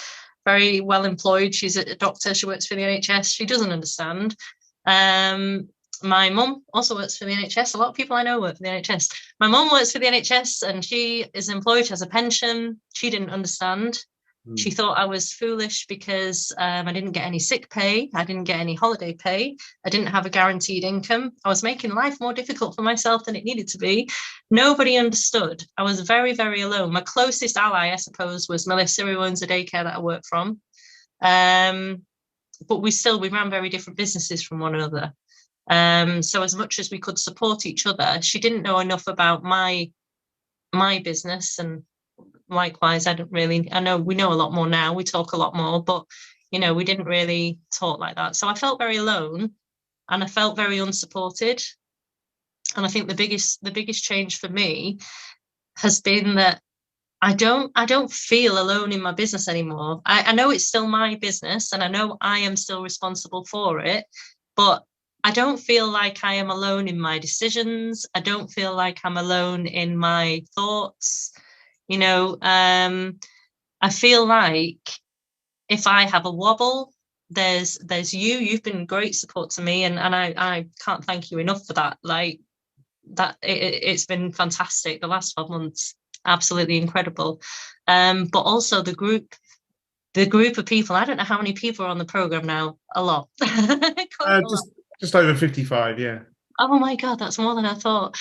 very well employed. She's a doctor. She works for the NHS. She doesn't understand. My mum also works for the NHS. A lot of people I know work for the NHS. My mum works for the NHS and she is employed. She has a pension. She didn't understand. She thought I was foolish because I didn't get any sick pay. I didn't get any holiday pay. I didn't have a guaranteed income. I was making life more difficult for myself than it needed to be. Nobody understood. I was very, very alone. My closest ally, I suppose, was Melissa, who owns a daycare that I work from. But we ran very different businesses from one another. So as much as we could support each other, she didn't know enough about my business, and likewise, I know we know a lot more now. We talk a lot more, but we didn't really talk like that. So I felt very alone and I felt very unsupported. And I think the biggest change for me has been that I don't feel alone in my business anymore. I know it's still my business and I know I am still responsible for it, but I don't feel like I am alone in my decisions. I don't feel like I'm alone in my thoughts. I feel like if I have a wobble, there's you've been great support to me, and I can't thank you enough for that. Like that, it's been fantastic the last 12 months, absolutely incredible. But also the group of people, I don't know how many people are on the program now. A lot. Quite a lot. Just over 55, yeah. Oh my god, that's more than I thought.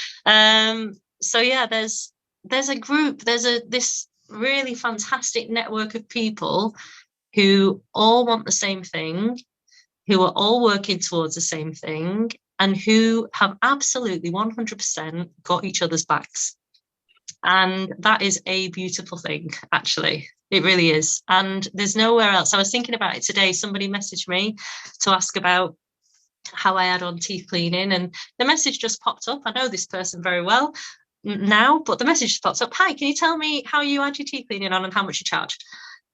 So yeah, there's a group, this really fantastic network of people who all want the same thing, who are all working towards the same thing, and who have absolutely 100% got each other's backs. And that is a beautiful thing, actually. It really is. And there's nowhere else. I was thinking about it today. Somebody messaged me to ask about how I had on teeth cleaning, and the message just popped up. I know this person very well now, but the message just popped up. Hi, can you tell me how you had your teeth cleaning on and how much you charge?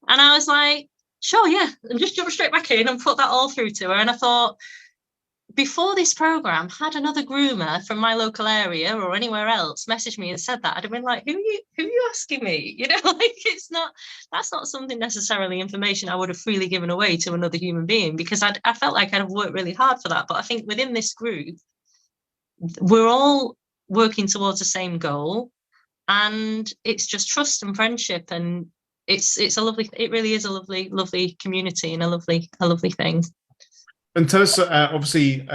And I was like, sure, yeah, and just jumped straight back in and put that all through to her. And I thought, before this program, had another groomer from my local area or anywhere else message me and said that, I'd have been like, who are you asking me? Like that's not something necessarily information I would have freely given away to another human being, because I felt like I'd have worked really hard for that. But I think within this group, we're all working towards the same goal, and it's just trust and friendship, and it really is a lovely community and a lovely thing. And tell us, obviously,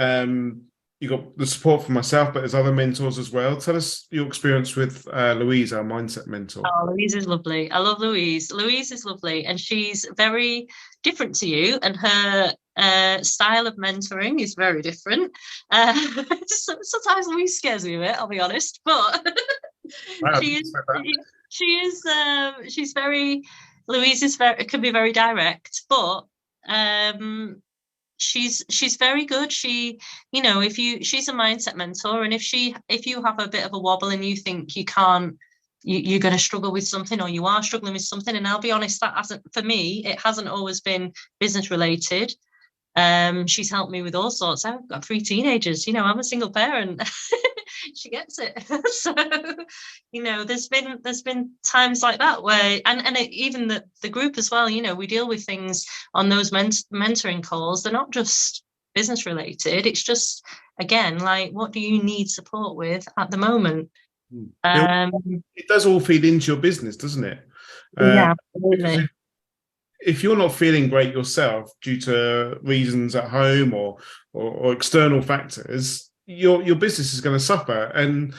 you got the support from myself, but there's other mentors as well. Tell us your experience with Louise, our mindset mentor. Oh, Louise is lovely. I love Louise. Louise is lovely, and she's very different to you, and her style of mentoring is very different. Sometimes Louise scares me a bit, I'll be honest, but Wow, she's very, Louise is can be very direct, but she's very good. She's a mindset mentor, and if you have a bit of a wobble and you think you can't, you're going to struggle with something, or you are struggling with something, and I'll be honest, that hasn't, for me, it hasn't always been business related. She's helped me with all sorts. I've got 3 teenagers, I'm a single parent. She gets it. So there's been times like that where, and even the group as well, we deal with things on those mentoring calls. They're not just business related. It's just, again, like, what do you need support with at the moment? It does all feed into your business, doesn't it? Yeah, absolutely. If you're not feeling great yourself due to reasons at home or external factors, your business is going to suffer, and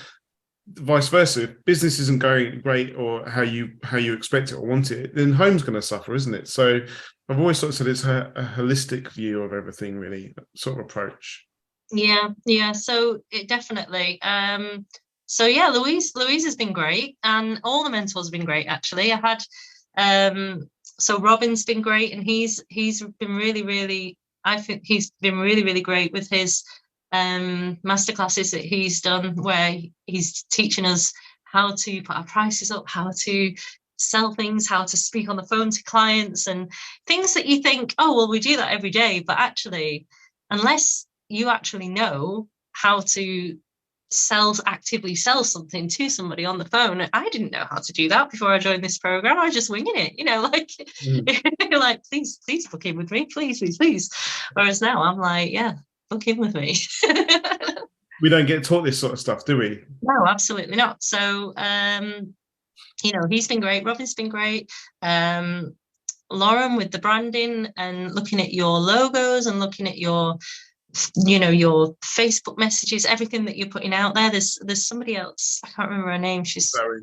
vice versa. If business isn't going great or how you expect it or want it, then home's going to suffer, isn't it? So I've always sort of said it's a holistic view of everything, really, sort of approach. Yeah. So it definitely. So yeah, Louise has been great, and all the mentors have been great. Actually, I had. So Robin's been great, and he's been really, I think he's been really great with his masterclasses that he's done, where he's teaching us how to put our prices up, how to sell things, how to speak on the phone to clients, and things that you think, oh, well, we do that every day. But actually, unless you actually know how to actively sell something to somebody on the phone, I didn't know how to do that before I joined this program. I was just winging it, like please book in with me, please. Whereas now I'm like, yeah, book in with me. We don't get taught this sort of stuff, do we? No, absolutely not. So he's been great. Robin's been great. Lauren with the branding and looking at your logos and looking at your Facebook messages, everything that you're putting out there. There's somebody else, I can't remember her name. She's Zoe.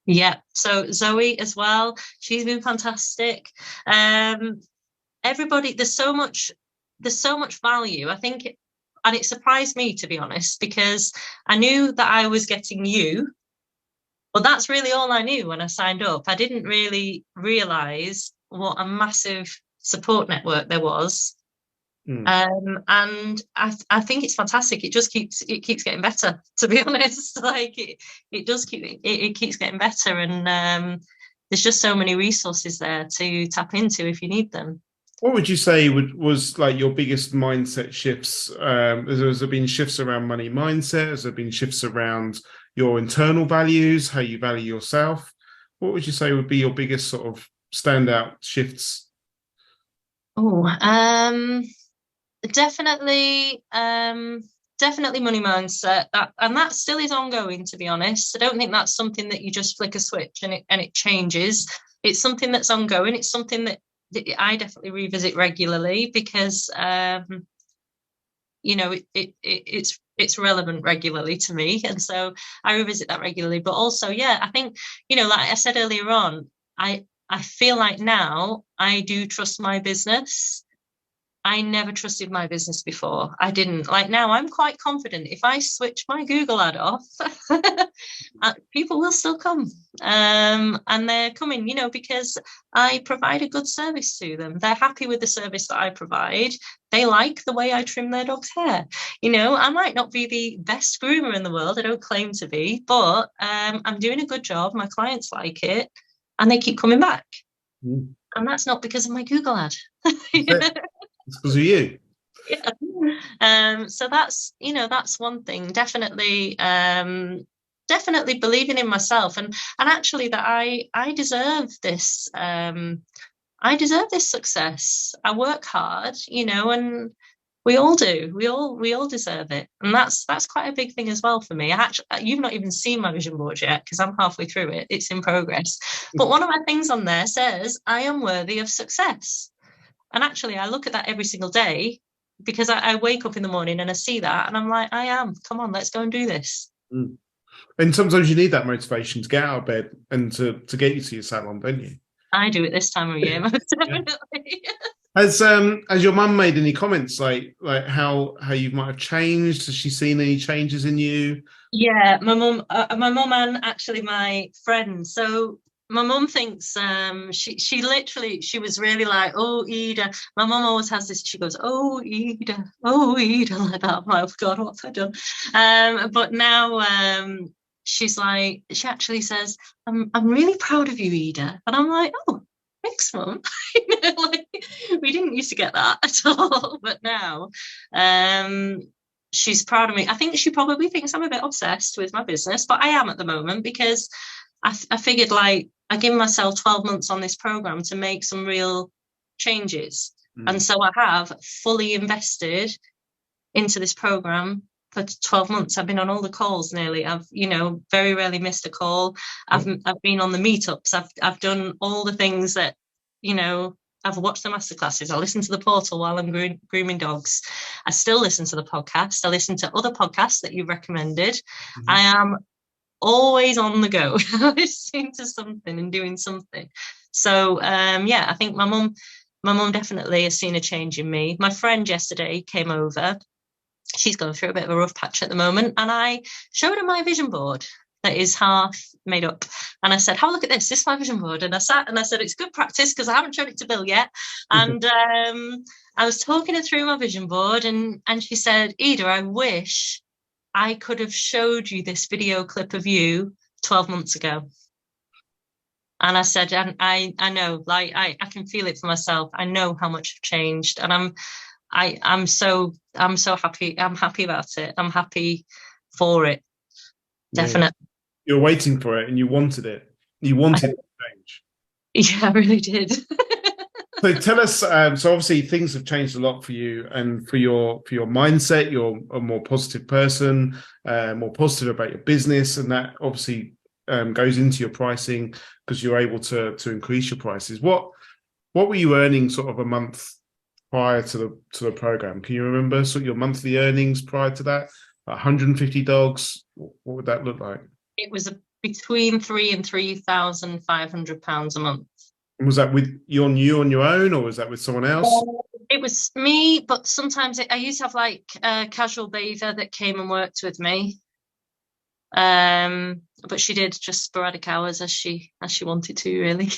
Yeah, so Zoe as well. She's been fantastic. Everybody, there's so much value, I think, and it surprised me, to be honest, because I knew that I was getting you, but that's really all I knew when I signed up. I didn't really realize what a massive support network there was. And I think it's fantastic. It keeps getting better, to be honest. Like it keeps getting better, and there's just so many resources there to tap into if you need them. What would you say was like your biggest mindset shifts? Has there been shifts around money mindset? Has there been shifts around your internal values, how you value yourself? What would you say would be your biggest sort of standout shifts? Oh, definitely, definitely money mindset. That still is ongoing, to be honest. I don't think that's something that you just flick a switch and it changes. It's something that's ongoing. It's something that I definitely revisit regularly because it's relevant regularly to me, and so I revisit that regularly. But also, yeah, I think, like I said earlier on, I feel like now I do trust my business. I never trusted my business before. I didn't. Like now, I'm quite confident. If I switch my Google ad off, people will still come. And they're coming, because I provide a good service to them. They're happy with the service that I provide. They like the way I trim their dog's hair. I might not be the best groomer in the world. I don't claim to be, but I'm doing a good job. My clients like it and they keep coming back. Mm. And that's not because of my Google ad. It's because of you. Yeah. So that's one thing. Definitely believing in myself and actually that I deserve this. I deserve this success. I work hard, and we all do. We all deserve it, and that's quite a big thing as well for me. You've not even seen my vision board yet because I'm halfway through it. It's in progress. But one of my things on there says I am worthy of success. And actually, I look at that every single day because I wake up in the morning and I see that and I'm like, I am. Come on, let's go and do this. Mm. And sometimes you need that motivation to get out of bed and to get you to your salon, don't you? I do it this time of year, most definitely. Has your mum made any comments like how you might have changed? Has she seen any changes in you? Yeah, my mum and actually my friend. So my mum thinks she was really like, oh, Eda. My mum always has this, she goes, oh, Eda, like that. I'm like, oh God, what have I done? But now she's like, she actually says, I'm really proud of you, Eda. And I'm like, oh, thanks, Mum. Like, we didn't used to get that at all, but now she's proud of me. I think she probably thinks I'm a bit obsessed with my business, but I am at the moment because I figured like I give myself 12 months on this program to make some real changes. And so I have fully invested into this program for 12 months. I've been on all the calls nearly. I've, very rarely missed a call. I've been on the meetups. I've done all the things that, I've watched the masterclasses. I listen to the portal while I'm grooming dogs. I still listen to the podcast. I listen to other podcasts that you've recommended. Mm-hmm. I am always on the go, listening to something and doing something. So I think my mum definitely has seen a change in me. My friend yesterday came over. She's going through a bit of a rough patch at the moment, and I showed her my vision board that is half made up, and I said, have a look at this is my vision board. And I sat and I said, it's good practice because I haven't shown it to Bill yet. And I was talking her through my vision board, and she said, Eda, I wish I could have showed you this video clip of you 12 months ago. And I said, and I know, like, I can feel it for myself. I know how much I've changed, and I'm so happy. I'm happy about it. I'm happy for it. Definitely. You're waiting for it and you wanted it. You wanted to change. Yeah, I really did. So tell us, so obviously things have changed a lot for you and for your mindset. You're a more positive person, more positive about your business, and that obviously goes into your pricing because you're able to increase your prices. What were you earning sort of a month prior to the program? Can you remember sort of your monthly earnings prior to that? 150 dogs. What would that look like? It was between £3,000 and £3,500 a month. And was that with you on your own, or was that with someone else? It was me, but sometimes I used to have like a casual bather that came and worked with me. But she did just sporadic hours as she wanted to, really.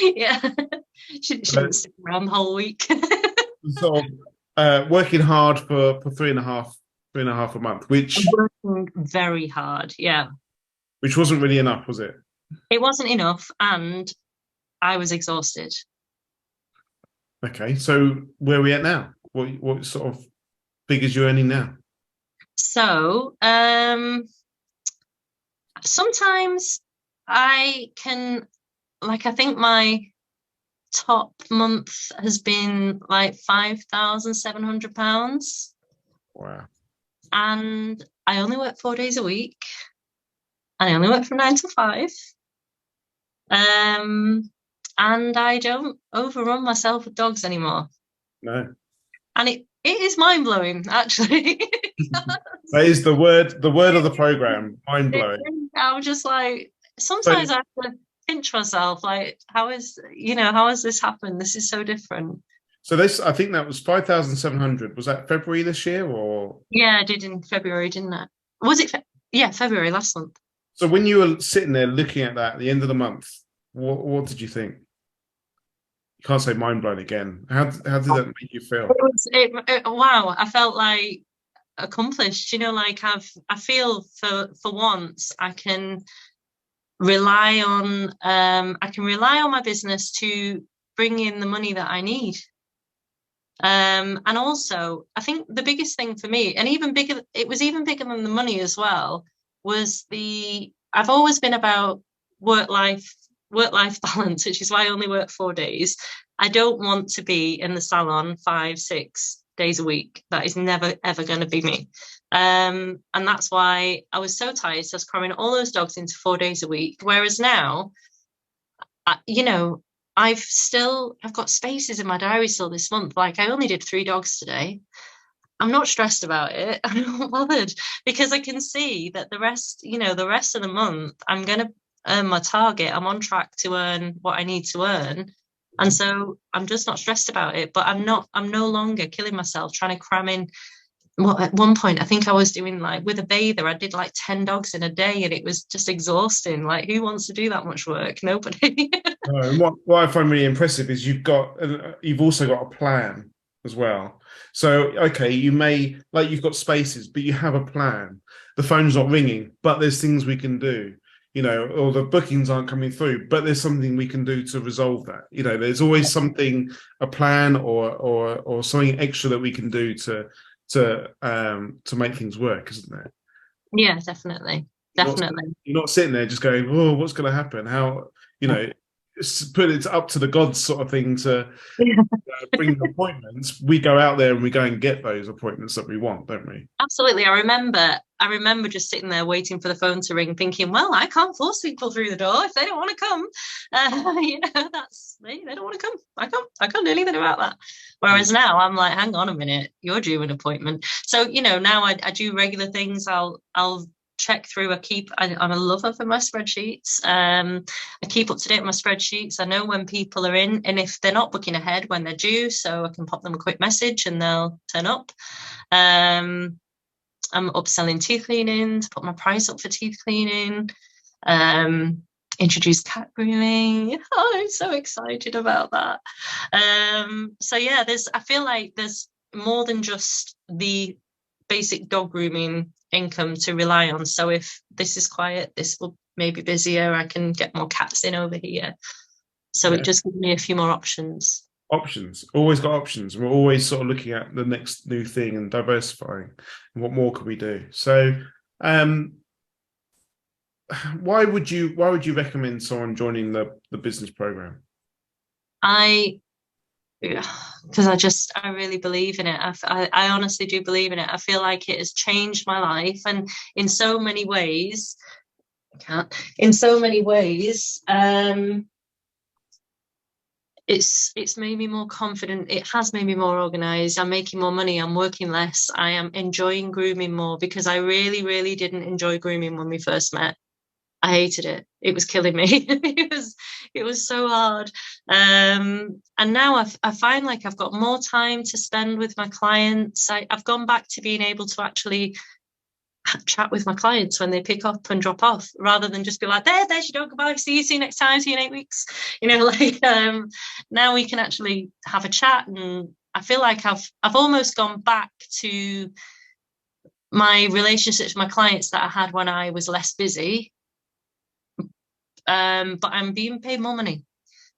Yeah, she didn't stick around the whole week. Sort of working hard for three and a half a month, which working very hard, yeah. Which wasn't really enough, was it? It wasn't enough, and I was exhausted. Okay, so where are we at now? What sort of figures you're earning now? So, sometimes I can, like, I think my top month has been like £5,700. Wow. And I only work 4 days a week. I only work from 9 to 5. Um, and I don't overrun myself with dogs anymore. No. And it is mind blowing, actually. That is the word of the program, mind blowing. I'm just like, So, sometimes I have to pinch myself, like, how has this happened? This is so different. so this, I think that was 5,700. Was that February this year, or Yeah, I did in February, didn't I? Was it? Yeah, February last month. so when you were sitting there looking at that at the end of the month, what did you think? You can't say mind blown again. How did that make you feel? Wow, I felt like accomplished. Like I feel for once I can rely on my business to bring in the money that I need. And also, I think the biggest thing for me, and even bigger, it was even bigger than the money as well, was I've always been about work life work life balance, which is why I only work 4 days. I don't want to be in the salon 5, 6 days a week. That is never ever going to be me. And that's why I was so tired. So I was cramming all those dogs into 4 days a week. Whereas now, you know, I've got spaces in my diary still this month. Like, I only did 3 dogs today. I'm not stressed about it. I'm not bothered, because I can see that the rest of the month, I'm going to earn my target. I'm on track to earn what I need to earn. And so I'm just not stressed about it. But I'm no longer killing myself trying to cram in. Well, at one point, I think I was doing, like, with a bather, I did like 10 dogs in a day, and it was just exhausting. Like, who wants to do that much work? Nobody. And what I find really impressive is you've also got a plan as well. So okay, you may like you've got spaces, but you have a plan. The phone's not ringing, but there's things we can do. Or the bookings aren't coming through, but there's something we can do to resolve that. There's always something, a plan or something extra that we can do to make things work, isn't there? Yeah, definitely. You're not Definitely. you're not sitting there just going, oh, what's going to happen? How you know put it up to the gods sort of thing to bring the appointments. We go out there and we go and get those appointments that we want, don't we? Absolutely. I remember just sitting there waiting for the phone to ring, thinking, well, I can't force people through the door if they don't want to come. That's me. They don't want to come. I can't do anything about that. Whereas now I'm like, hang on a minute, you're due an appointment. So, now I do regular things. I'll check through. I'm a lover for my spreadsheets. I keep up to date with my spreadsheets. I know when people are in, and if they're not booking ahead, when they're due, so I can pop them a quick message and they'll turn up. I'm upselling teeth cleaning, to put my price up for teeth cleaning. Introduce cat grooming. Oh, I'm so excited about that. So yeah, I feel like there's more than just the basic dog grooming income to rely on. So if this is quiet, this will maybe busier. I can get more cats in over here. So Yeah. it just gives me a few more options. Options, always got options. We're always sort of looking at the next new thing and diversifying. And what more could we do? So, why would you recommend someone joining the business program? Because I really believe in it. I honestly do believe in it. I feel like it has changed my life, and in so many ways, it's made me more confident. It has made me more organized. I'm making more money. I'm working less. I am enjoying grooming more, because I really, really didn't enjoy grooming when we first met. I hated it. It was killing me. it was so hard. And now I find like I've got more time to spend with my clients. I've gone back to being able to actually chat with my clients when they pick up and drop off, rather than just be like, there's your dog, goodbye, see you next time, see you in 8 weeks. Now we can actually have a chat, and I feel like I've almost gone back to my relationships with my clients that I had when I was less busy, but I'm being paid more money.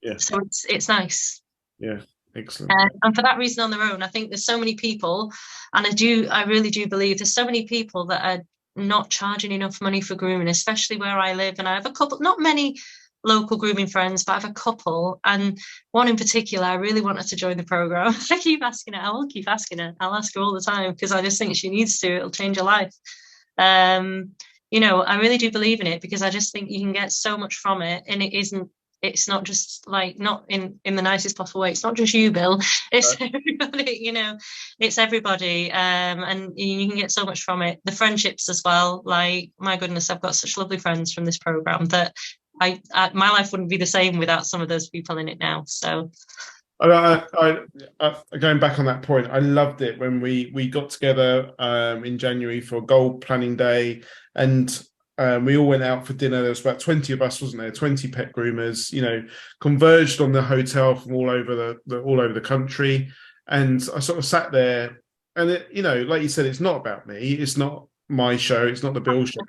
Yeah. So it's nice. Yeah. Excellent. And for that reason on their own, I think there's so many people, and I really do believe there's so many people that are not charging enough money for grooming, especially where I live. And I have a couple, not many local grooming friends, but I have a couple, and one in particular, I really want her to join the program. I keep asking her, I will keep asking her. I'll ask her all the time because I just think she needs to. It'll change her life. You know, I really do believe in it because I just think you can get so much from it, and it's not just like, not in the nicest possible way. It's not just you, Bill. It's everybody, you know, it's everybody. And you can get so much from it. The friendships as well. Like, my goodness, I've got such lovely friends from this program that my life wouldn't be the same without some of those people in it now. So going back on that point, I loved it when we got together in January for goal planning day, and we all went out for dinner. There was about 20 of us, wasn't there? 20 pet groomers, you know, converged on the hotel from all over the country. And I sort of sat there, and it, you know, like you said, it's not about me. It's not my show. It's not the Bill show.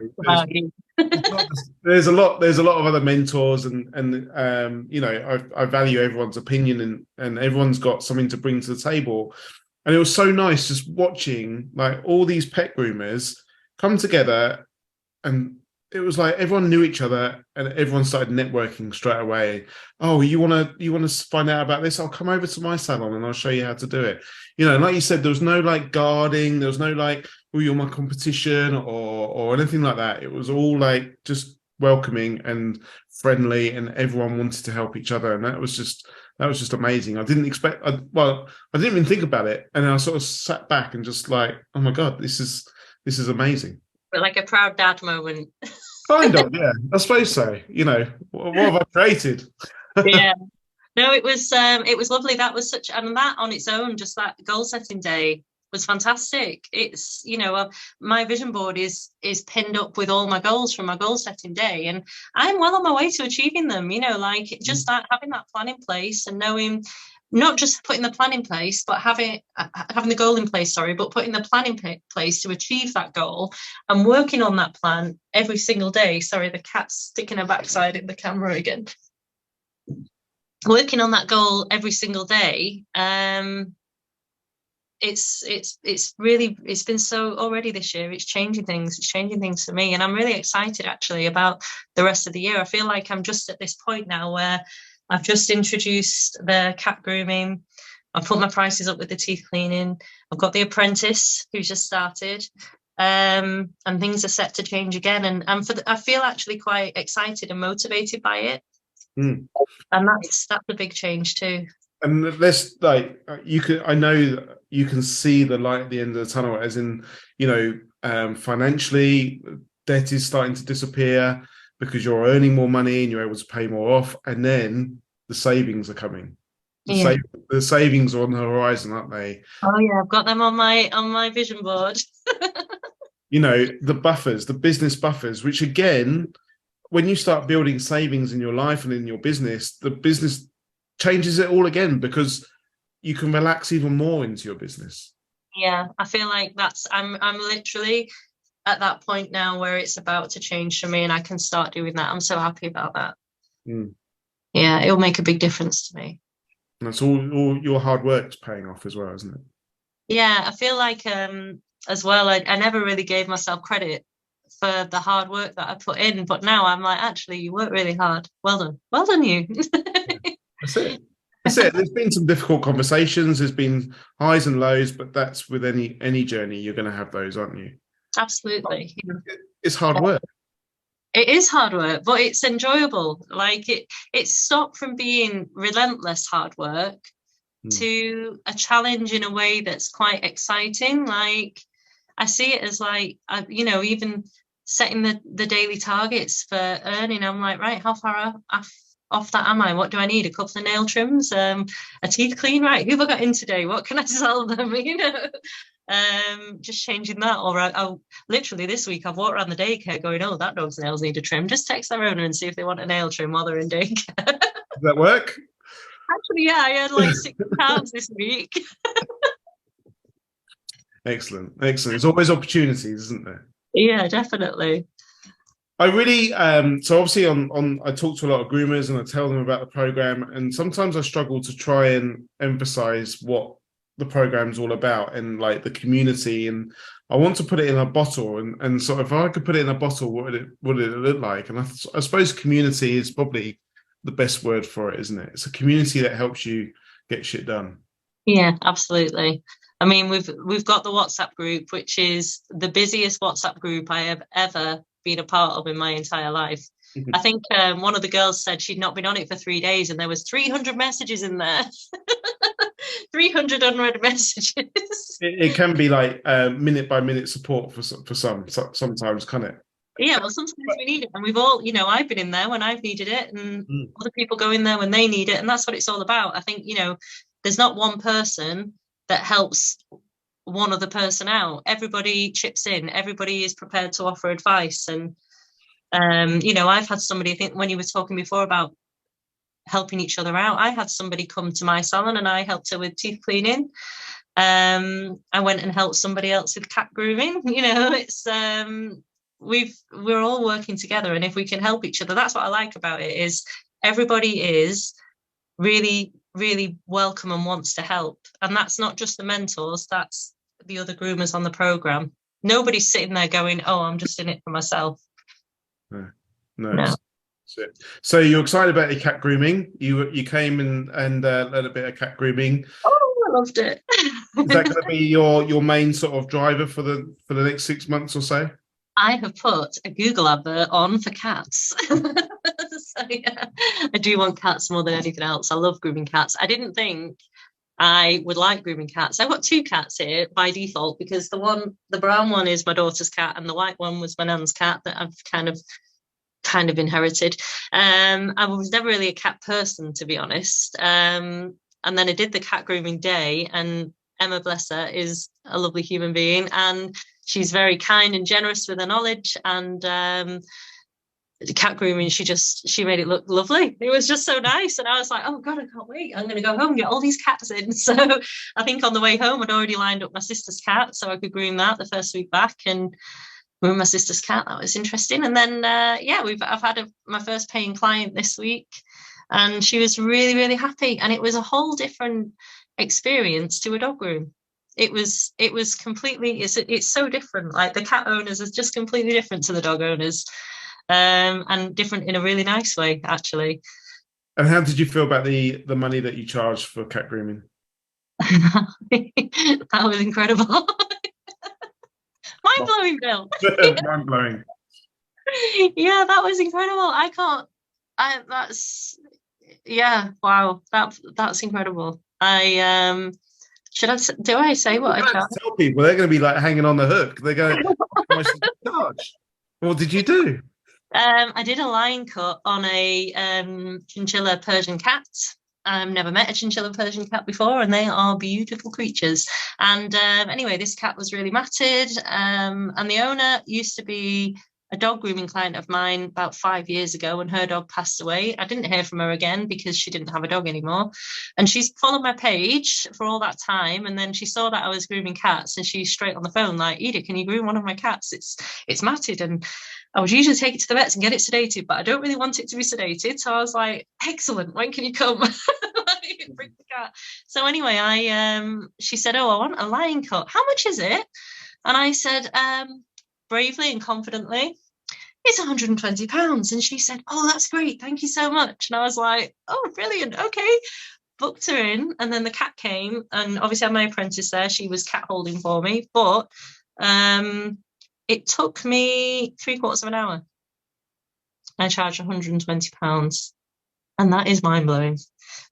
There's a lot of other mentors, and you know, I value everyone's opinion, and everyone's got something to bring to the table. And it was so nice just watching like all these pet groomers come together, and it was like everyone knew each other, and everyone started networking straight away. Oh, you want to find out about this? I'll come over to my salon and I'll show you how to do it. You know, and like you said, there was no like guarding, there was no like, oh, you're my competition or anything like that. It was all like just welcoming and friendly, and everyone wanted to help each other, and that was just amazing. I didn't expect. I didn't even think about it, and I sort of sat back and just like, oh my god, this is amazing. But like a proud dad moment. Kind of, yeah. I suppose so. You know, what have I created? Yeah. No, it was lovely. That was such, and that on its own, just that goal setting day was fantastic. It's, you know, my vision board is pinned up with all my goals from my goal setting day, and I'm well on my way to achieving them. You know, like just that, having that plan in place and knowing, not just putting the plan in place, but having the goal in place, but putting the plan in place to achieve that goal and working on that plan every single day. Sorry, the cat's sticking her backside in the camera again. Working on that goal every single day. It's been so already this year. It's changing things for me, and I'm really excited actually about the rest of the year. I feel like I'm just at this point now where I've just introduced the cat grooming. I've put my prices up with the teeth cleaning. I've got the apprentice who's just started, and things are set to change again. And I feel actually quite excited and motivated by it. And that's a big change too. And this, like, I know you can see the light at the end of the tunnel, as in, you know, financially, debt is starting to disappear because you're earning more money and you're able to pay more off, and then the savings are coming. The savings are on the horizon, aren't they? Oh yeah, I've got them on my vision board. You know, the buffers, the business buffers, which again, when you start building savings in your life and in your business, the business changes it all again, because you can relax even more into your business. Yeah, I feel like I'm literally at that point now where it's about to change for me, and I can start doing that. I'm so happy about that. Yeah, it'll make a big difference to me. And that's all your hard work's paying off as well, isn't it? Yeah, I feel like as well, I never really gave myself credit for the hard work that I put in, but now I'm like, actually, you work really hard. Well done you. That's it. There's been some difficult conversations, there's been highs and lows, but that's with any journey, you're going to have those, aren't you? Absolutely. It's hard work. It is hard work, but it's enjoyable. Like it's stopped from being relentless hard work to a challenge in a way that's quite exciting. Like I see it as like, you know, even setting the daily targets for earning. I'm like, right, how far off that am I? What do I need? A couple of nail trims, a teeth clean, right? Who have I got in today? What can I sell them? You know, just changing that. Or I'll literally this week I've walked around the daycare going, oh, that dog's nails need a trim. Just text their owner and see if they want a nail trim while they're in daycare. Does that work? Actually, yeah, I had like £60 this week. Excellent. There's always opportunities, isn't there? Yeah, definitely. I really so obviously on I talk to a lot of groomers and I tell them about the program, and sometimes I struggle to try and emphasize what the program's all about and like the community, and I want to put it in a bottle, and sort of if I could put it in a bottle, what would it look like? And I suppose community is probably the best word for it, isn't it? It's a community that helps you get shit done. Yeah, absolutely. I mean, we've got the WhatsApp group, which is the busiest WhatsApp group I have ever been a part of in my entire life. I think one of the girls said she'd not been on it for 3 days, and there was 300 messages in there. 300 unread messages. It can be like minute by minute support for sometimes, can it? Yeah, well, sometimes we need it, and we've all, I've been in there when I've needed it, and other people go in there when they need it, and that's what it's all about. I think, there's not one person that helps one other person out. Everybody chips in. Everybody is prepared to offer advice, and I've had somebody, I think when you were talking before about helping each other out, I had somebody come to my salon and I helped her with teeth cleaning. I went and helped somebody else with cat grooming. It's we're all working together, and if we can help each other, that's what I like about it, is everybody is really, really welcome and wants to help. And that's not just the mentors, that's the other groomers on the program. Nobody's sitting there going, oh, I'm just in it for myself. No. So you're excited about your cat grooming. You came and learned a bit of cat grooming. Oh, I loved it. Is that going to be your main sort of driver for the next 6 months or so? I have put a Google advert on for cats. So yeah, I do want cats more than anything else. I love grooming cats. I didn't think I would like grooming cats. I've got 2 cats here by default, because the brown one is my daughter's cat, and the white one was my nan's cat that I've kind of inherited. I was never really a cat person, to be honest. And then I did the cat grooming day, and Emma, bless her, is a lovely human being, and she's very kind and generous with her knowledge. And the cat grooming, she made it look lovely. It was just so nice, and I was like, oh god, I can't wait. I'm going to go home and get all these cats in. So I think on the way home I'd already lined up my sister's cat so I could groom that the first week back, and with my sister's cat. That was interesting. And then I've had my first paying client this week, and she was really, really happy, and it was a whole different experience to a dog groom. It was completely, it's so different. Like, the cat owners is just completely different to the dog owners, and different in a really nice way, actually. And how did you feel about the money that you charged for cat grooming? That was incredible. Mind-blowing, Bill. Mind-blowing. Yeah, that was incredible. Wow, that's incredible. Do I say what I charged? Tell people, they're going to be like hanging on the hook. They're going, how much did you charge? What did you do? I did a line cut on a chinchilla Persian cat. I've never met a chinchilla Persian cat before, and they are beautiful creatures. And anyway, this cat was really matted, and the owner used to be a dog grooming client of mine about 5 years ago, and her dog passed away. I didn't hear from her again because she didn't have a dog anymore. And she's followed my page for all that time, and then she saw that I was grooming cats, and she's straight on the phone like, Eda, can you groom one of my cats? It's matted, and I would usually take it to the vets and get it sedated, but I don't really want it to be sedated. So I was like, excellent, when can you come? Bring the cat. So anyway, she said, oh, I want a line cut. How much is it? And I said, bravely and confidently, it's £120. And she said, oh, that's great, thank you so much. And I was like, oh, brilliant, okay. Booked her in, and then the cat came, and obviously I had my apprentice there. She was cat holding for me, but it took me 3/4 of an hour. I charged £120, and that is mind-blowing.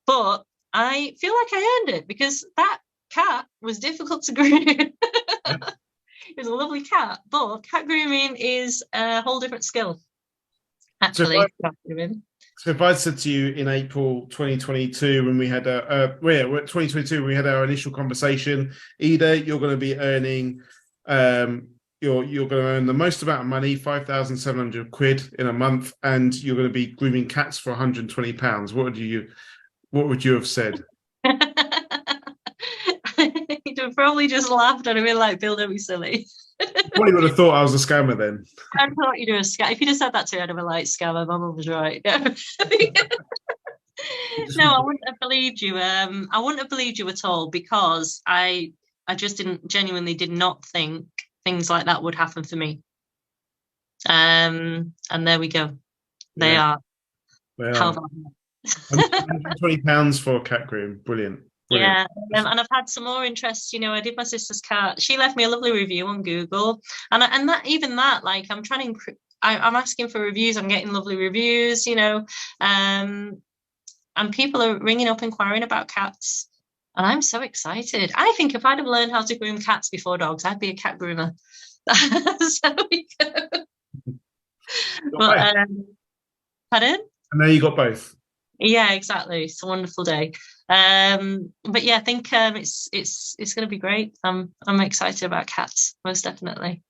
But I feel like I earned it, because that cat was difficult to groom. It was a lovely cat, but cat grooming is a whole different skill, actually. So if I said to you in April 2022, when we had 2022, when we had our initial conversation, Eda, you're going to be earning, you're going to earn the most amount of money, £5,700 in a month, and you're going to be grooming cats for £120. What would you have said? You'd have probably just laughed and been like, Bill, don't be silly. Probably would have thought I was a scammer then. I thought you'd do a scam. If you'd have said that to me, I'd have been like, scammer, my mum was right. No, I wouldn't have believed you. I wouldn't have believed you at all, because I just genuinely did not think things like that would happen for me. And there we go. They are. How about that? £120 for a cat groom. Brilliant. Yeah, and I've had some more interest. I did my sister's cat. She left me a lovely review on Google, and that like I'm trying to. I'm asking for reviews. I'm getting lovely reviews. And people are ringing up inquiring about cats, and I'm so excited. I think if I'd have learned how to groom cats before dogs, I'd be a cat groomer. So we go. But pardon? And now you got both. Yeah, exactly. It's a wonderful day. But yeah, I think it's going to be great. I'm excited about cats, most definitely.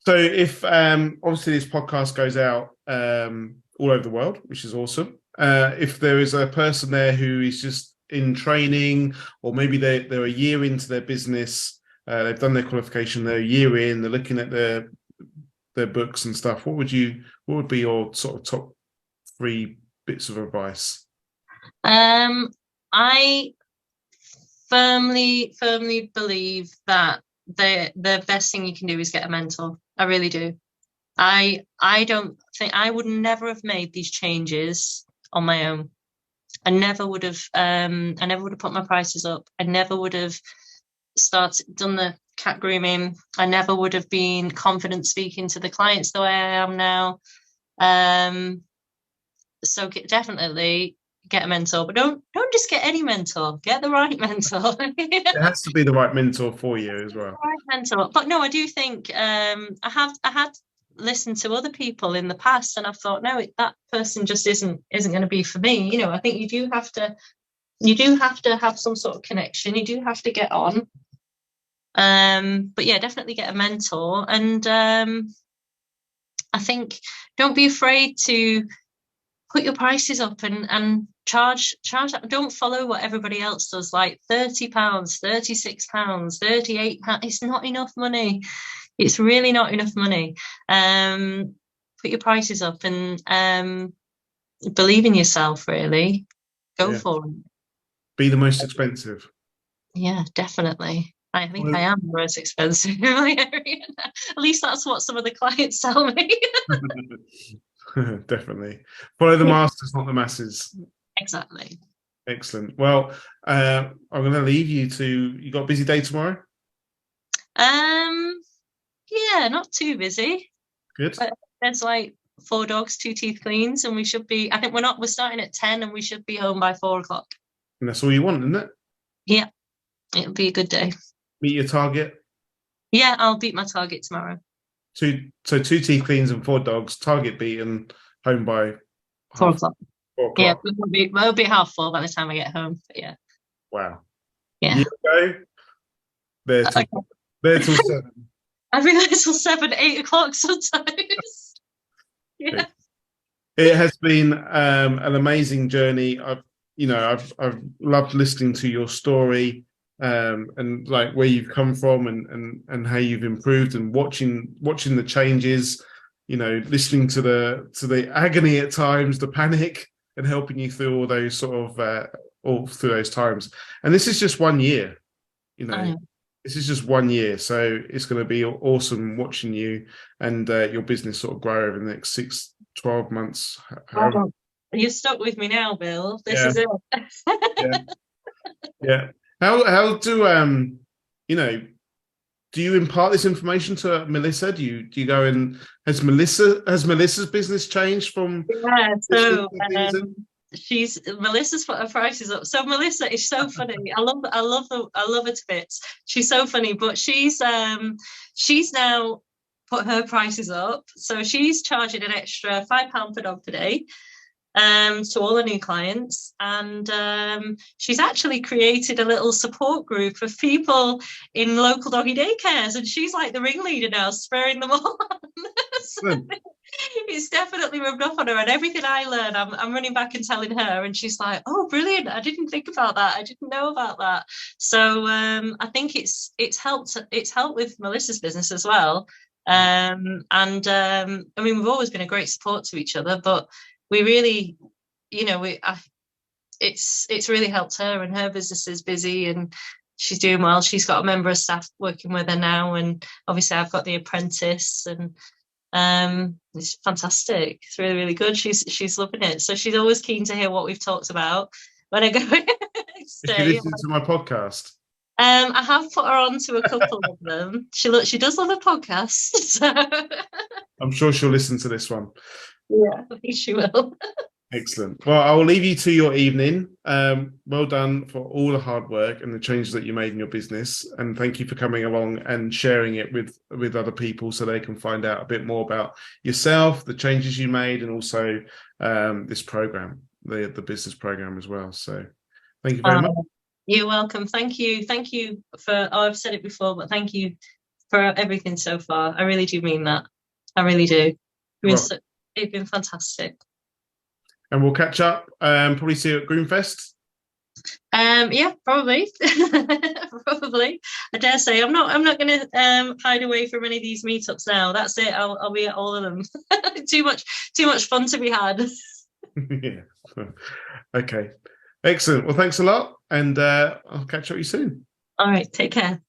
So if obviously this podcast goes out all over the world, which is awesome. If there is a person there who is just in training, or maybe they're a year into their business, they've done their qualification, they're a year in, they're looking at their books and stuff, what would be your sort of top 3 bits of advice? I firmly believe that the best thing you can do is get a mentor. I really do. I don't think I would never have made these changes on my own. I never would have put my prices up. I never would have done the cat grooming. I never would have been confident speaking to the clients the way I am now. So definitely get a mentor, but don't just get any mentor. Get the right mentor. It has to be the right mentor for you as well. Right mentor. But no, I do think I had listened to other people in the past, and I've thought, no, that person just isn't going to be for me. I think you do have to have some sort of connection. You do have to get on. But yeah, definitely get a mentor, and I think don't be afraid to put your prices up and charge. Don't follow what everybody else does, like £30, £36, £38. It's not enough money. It's really not enough money. Put your prices up and believe in yourself, really. Go for it. Be the most expensive. Yeah, definitely. I think I am the most expensive in my area. At least that's what some of the clients tell me. Definitely. Follow the masters, not the masses. Exactly. Excellent. Well, I'm going to leave you you got a busy day tomorrow? Yeah, not too busy. Good. But there's like 4 dogs, 2 teeth cleans, and we should be, I think we're starting at 10 and we should be home by 4 o'clock. And that's all you want, isn't it? Yeah. It'll be a good day. Meet your target? Yeah, I'll beat my target tomorrow. 2 teeth cleans and 4 dogs, target beaten, home by 4 o'clock. 4 o'clock. Yeah, it'll be 4:30 by the time I get home. But yeah. Wow. Yeah. You go there till 7. I've been there till 7, 8 o'clock sometimes. Yeah. It has been an amazing journey. I've loved listening to your story, and like where you've come from and how you've improved, and watching the changes, listening to the agony at times, the panic, and helping you through all those sort of all through those times. And this is just 1 year, This is just 1 year, so it's going to be awesome watching you and your business sort of grow over the next 6-12 months. You're stuck with me now, Bill. This is it. Yeah. How do do you impart this information to Melissa? Do you go and has Melissa's business changed from? Yeah, so Melissa's put her prices up. So Melissa is so funny. I love her to bits. She's so funny, but she's now put her prices up. So she's charging an extra £5 per dog per day to all the new clients, and she's actually created a little support group of people in local doggy daycares, and she's like the ringleader now, spurring them on. So it's definitely rubbed off on her, and everything I learn, I'm running back and telling her, and she's like, "Oh, brilliant! I didn't think about that. I didn't know about that." So I think it's helped. It's helped with Melissa's business as well. I mean, we've always been a great support to each other, but we really, it's really helped her, and her business is busy and she's doing well. She's got a member of staff working with her now, and obviously I've got the apprentice, and it's fantastic. It's really, really good. She's loving it. So she's always keen to hear what we've talked about when I go If you listen to my podcast. I have put her on to a couple of them. She does love a podcast. So. I'm sure she'll listen to this one. Yeah, I think she will. Excellent. Well, I will leave you to your evening. Well done for all the hard work and the changes that you made in your business. And thank you for coming along and sharing it with other people so they can find out a bit more about yourself, the changes you made, and also this program, the business program as well. So thank you very much. You're welcome. Thank you. Thank you for, I've said it before, but thank you for everything so far. I really do mean that. I really do. It's been fantastic. And we'll catch up, probably see you at Groomfest. Yeah, probably. Probably. I dare say I'm not going to hide away from any of these meetups now. That's it. I'll be at all of them. Too much fun to be had. Yeah. Okay. Excellent. Well, thanks a lot, and I'll catch up with you soon. All right. Take care.